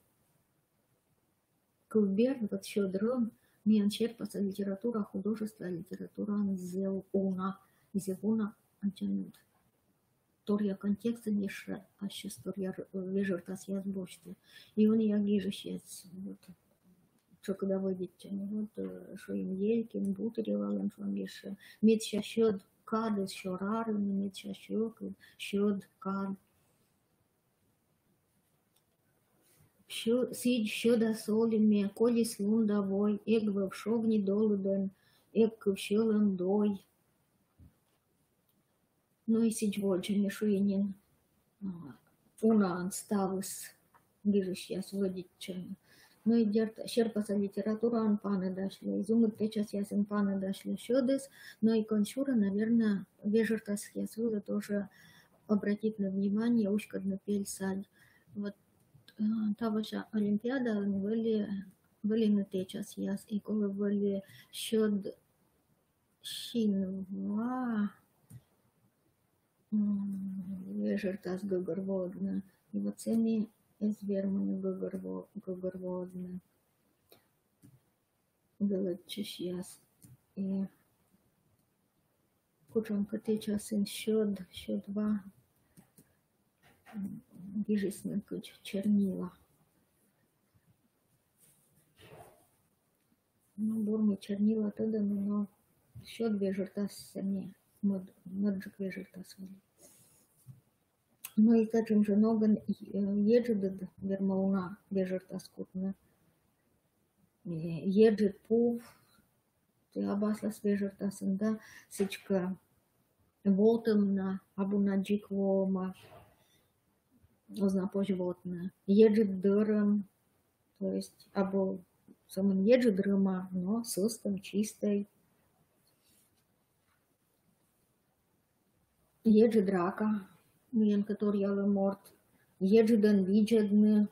куберт, вот sjod ром, mian черпаса литература, художество, литература, зевуна, анчанут. Тория контекста ниша, а сейчас тория лежертас я сбочте. И он я гиже сейчас, вот, что когда выйдете, вот, что им елькин, бутеревален, что им еще. Мед сейчас счет кады, еще рары, мед сейчас счет кад. Сидь счета соли мне, коли слундовой, эгве в шовни долуден, эг в щелем дой. Ну и седьводжа мишуинин. Унан ставыс, гиже сейчас водить. Ну и щерпаса литература он паны дошли. Изумы сейчас ясен паны дошли щодес. Но и кончура, наверное, вежертас ясула тоже обратить на внимание, уж когда пель садь. Вот та ваша олимпиада были на те час яс. И коли были щод шинва, вежертас гогорводна. И вот цеми изверманы гогорводна. Галатчиш яс. И кучом коты часин щодва. Гижисны куч чернила. Ну, бурми чернила тогда, но щод вежертас сами. Моджик вежертас вели. Ну и таким же ноган еджет вермауна вежертас кутна. Еджет пув, ты абаслас вежертасен, да, сечка волтемна, абунаджик вома, ознапо животное. Еджет дыром, то есть або самым еджет дрыма, но сыстом чистой. Еджет драка, мien который ялы морт. Еджеден виджедны,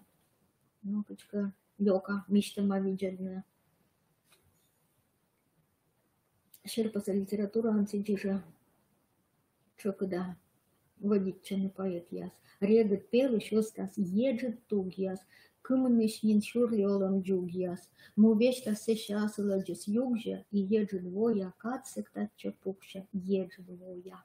ну, качка, лёка, миштема виджедны. Щерпаса литература ансиджижа, чё когда водить чаны поэт яс. Регет пел еще стас, еджет туг яс. Кымыныш нин шурлёлом джуг яс. Му вещта сещас ладжес югжа, и еджет воя, кацек татча пукша, еджет воя.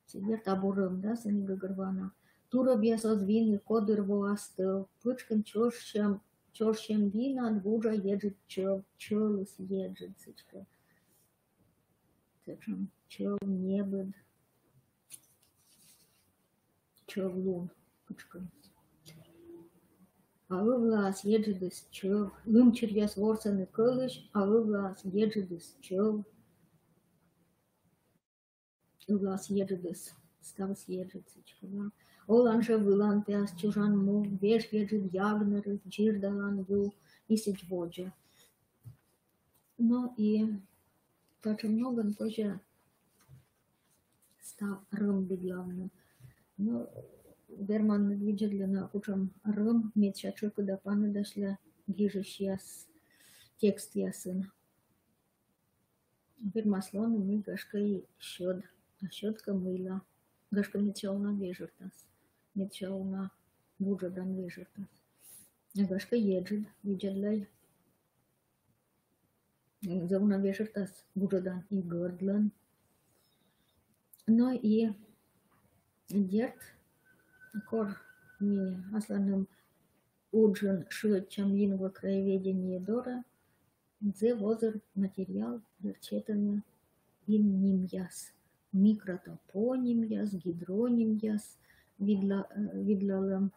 Сидер табурым, да, сани гагырвана. Туроб я созвины, кодыр воастыл. Пычкан чорщем вина, двужа еджет чёлыс еджет, сычка. Тэчам чёл небыд. Чёвлун, пычкан. А вы влас еджедыс чёв. Лымчыр яс ворсаны кылыш, а вы влас еджедыс чёв. Влас еджедыс. Ставыс еджет, сычка, да. Оланжа вылан тяс чужан му, веш еджет ягнеры, джирдалан ю, и сичводжа. Ну и тоже много тоже став рым главным. Ну, Берман виджет для на учам рым, меча чурку да паны дошля, гижешь яс, текст ясын. Бермаслоны мы гашка и щод, а щодка мыла. Гашка мечауна вежертас, мечауна буджадан вежертас. А гашка еджет, виджедлай. Зауна вежертас, буджадан и гордлан. Но и дерт, кор ми асланым уджин шит, чем лингва краеведение дора, дзе возер материал верчетаны иннимьяс, микротопонимьяс, гидронимьяс, видлалам,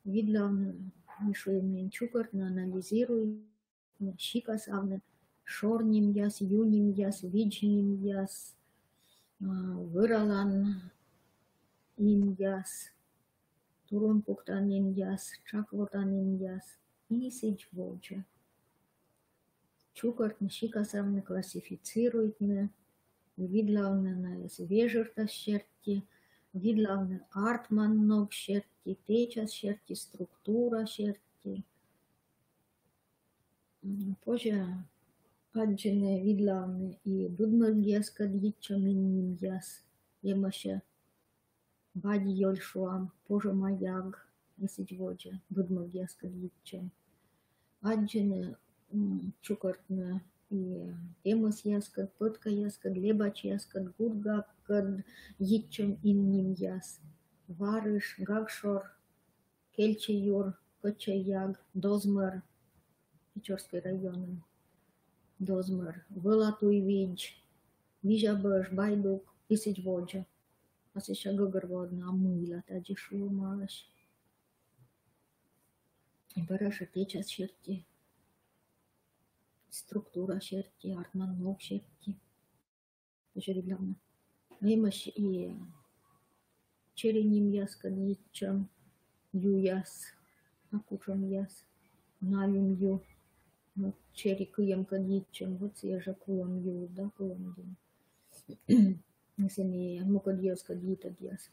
мишуемнен чукартна анализируем, щикасавне, шорнимьяс, юнимьяс, виджнимьяс, выралан имьяс, турунпуктанimьяс, чаквотанimьяс, и сичводжа. Чукартна, щикасавне классифицируйтне, видлавне свежерта щерти, видлавне артманног щерти, течас щерти, структура щерти. Позже аджене видлавне и дудмагеска дичам иннимьяс, емаше бадьёльшуам, позже маяг, есичводжа, дудмагеска дичам. Аджене чукартне и темас яскад, пытка яскад, лебач яскад, гургакад, йитчем инним яс, варыш, гагшор, кельчеюр, кочаяг, дозмер, Печорский район, дозмер, вылатуй винч, вижабыш, байдук, исичводжа. Асиша гыгырводна, амыла, таджи шумалаш. И бараша течас черти. Структура щерти, артманног щерти. Тоже видно. Имаш и череним яскад йитчам, юяс, акучам яс, налим ю, вот чери кыем кад йитчам, вот свежа кулам ю, да, кулам ю. Если мукад яскад йитад яс,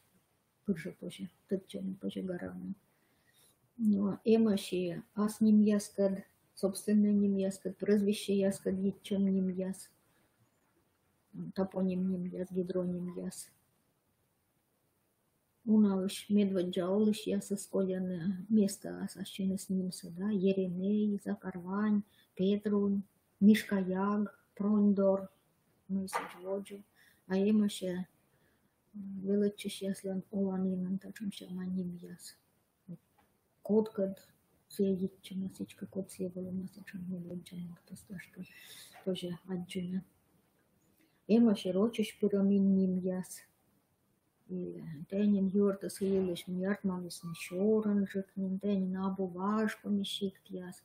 пыржа позже, тытчам, позже гарам. Но имаш и асним яскад, собственное ним яскад, прозвище яскад йитчам ним яс, топоним ним яс, гидроним яс. Уналыш медведжаулыш яс исколяны место осащены с ним сюда, Еремей, Закарвань, Петрун, Мишкаяг, Прондор, ну и сичводжу. А имаше величиш яслен оланинан, тачем шаманим яс. Коткад, сеидичем, насичка кот севала, насичем медведжаулыш, тосташка, тоже аджуна. Имаше рочиш пирамин ним яс. И тенин юртас хилиш мяртманис не шоранжик, тенин абу вашкомишиктяс.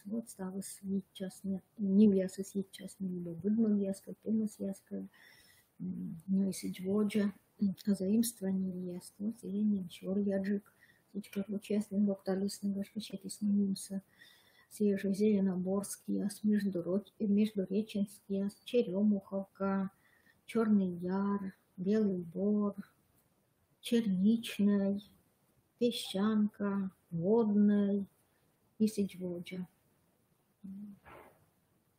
Вот ставас сейчас не вясас сейчас не любо выдман яска, тенас яска, ну и сичводжа, заимствование яс, ну сиренин шор яджик, сичка участен докталисный гашкачетис нимса. Свежий Зеленоборский яс, Междуреченский яс, Черемуховка, Черный Яр, Белый Бор, Черничный, Песчанка, Водный и Сичводжа.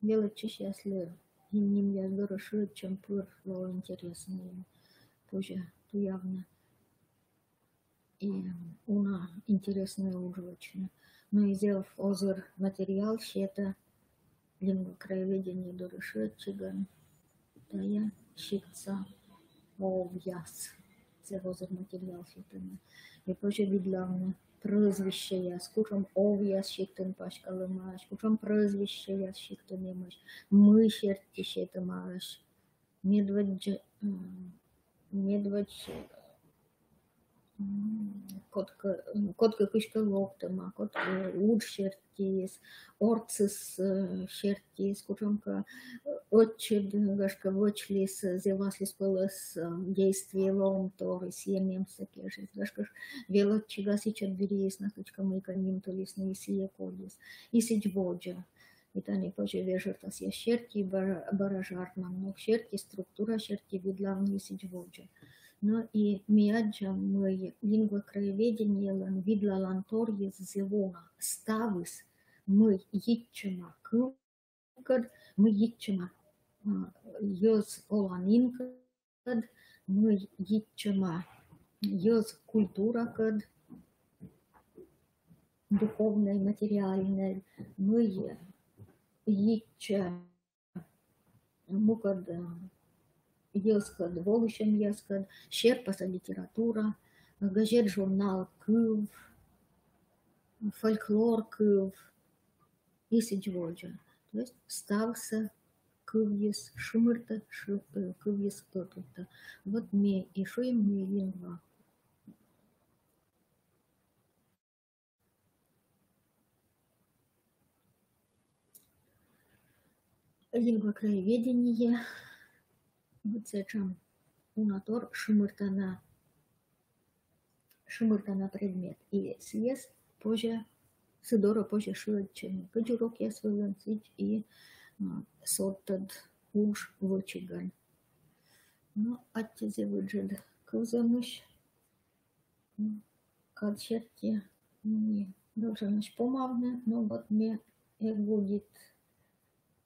Величиш, если ним я дорожу, чем пыр, было интересно, позже то явно. И она интересная ужвачная. Но и сделав озер материал, щета, лингва краеведения дорожу, чиган, да я щикца. Ов'яс. Це озер матеріал щитин. І позже відлавне прозвище яс. Кучом ов'яс щитин пашкали маєш. Кучом прозвище яс щитин имаш. Ми щерті щитин маєш. Медведь котка кышка локтыма, котка уд щертиес, орцис щертиес, кучомка отчед гашка вочлис, зеваслис пылыс действие лом торис, емемса кежис, гашкаш велотчига сичат бериес, накачка мыка нимтулис, нисие колис, и сичводжа. И тани позже вежертас я щерти, баражартман, но щерти, структура щерти, видлавни сичводжа. No и миаджа мы лингва краеведения лан видла ланторье зелона ставис мы йитчема кылкад мы йитчема йоз оланинкад мы йитчема йоз культуракад духовной материальной мы йитча мукад яскад, волышем яскад, щерпаса литература, газет журнал Кыв, фольклор Кыв и сичводжа. То есть стався кывьес шумырта, кывьес тотutta. Вот ме и шуем ме лингва. Лингва краеведение, выцечам унатор шумыртана предмет. И съезд позже, сидора позже шуечен. Кыджурок я свой и соттад уж вочиган. Ну, аттезе выджед кызамыш, кадшерки не должен помавне, но вот мне будет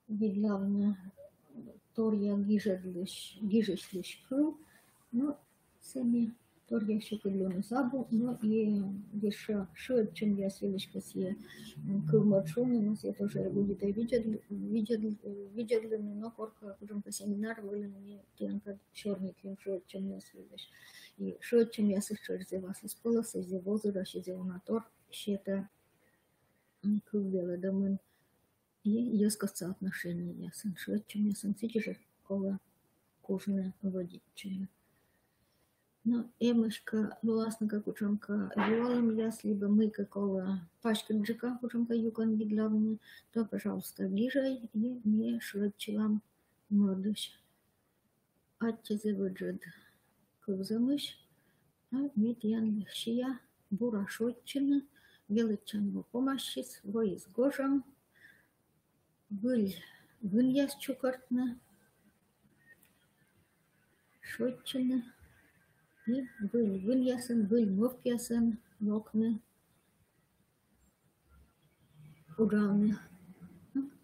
видлавна торья гижешлиш крыл, но сами торья щекодлёны забу, но и еще шед, чем я свелишка сие крыл маршруны, но я тоже будет видели, но корка, кужем по семинар, вылены тенка черный клим шед, чем я свелиш. И шед, чем я сышчер за вас исполос, за возраст, за унатор, щета крыл белый домын. И ескаться отношения ясен. Шведчим ясен сидишь кола кожаная водичина. Но эмышка властника кучамка юалам яс, либо мы какого пачка джика кучамка юкан видлавны, то, пожалуйста, ближай и мне шведчилам мордыш. Аттезе выджед кузамыш, а медьян лихшия, бура шведчина, величанну помощис, воис гожам, Выль яс чукартна, шотчина, и выль ясен, выль мовк ясен, локны, уравны.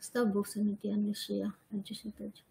Став босами тянущие, а чесотать.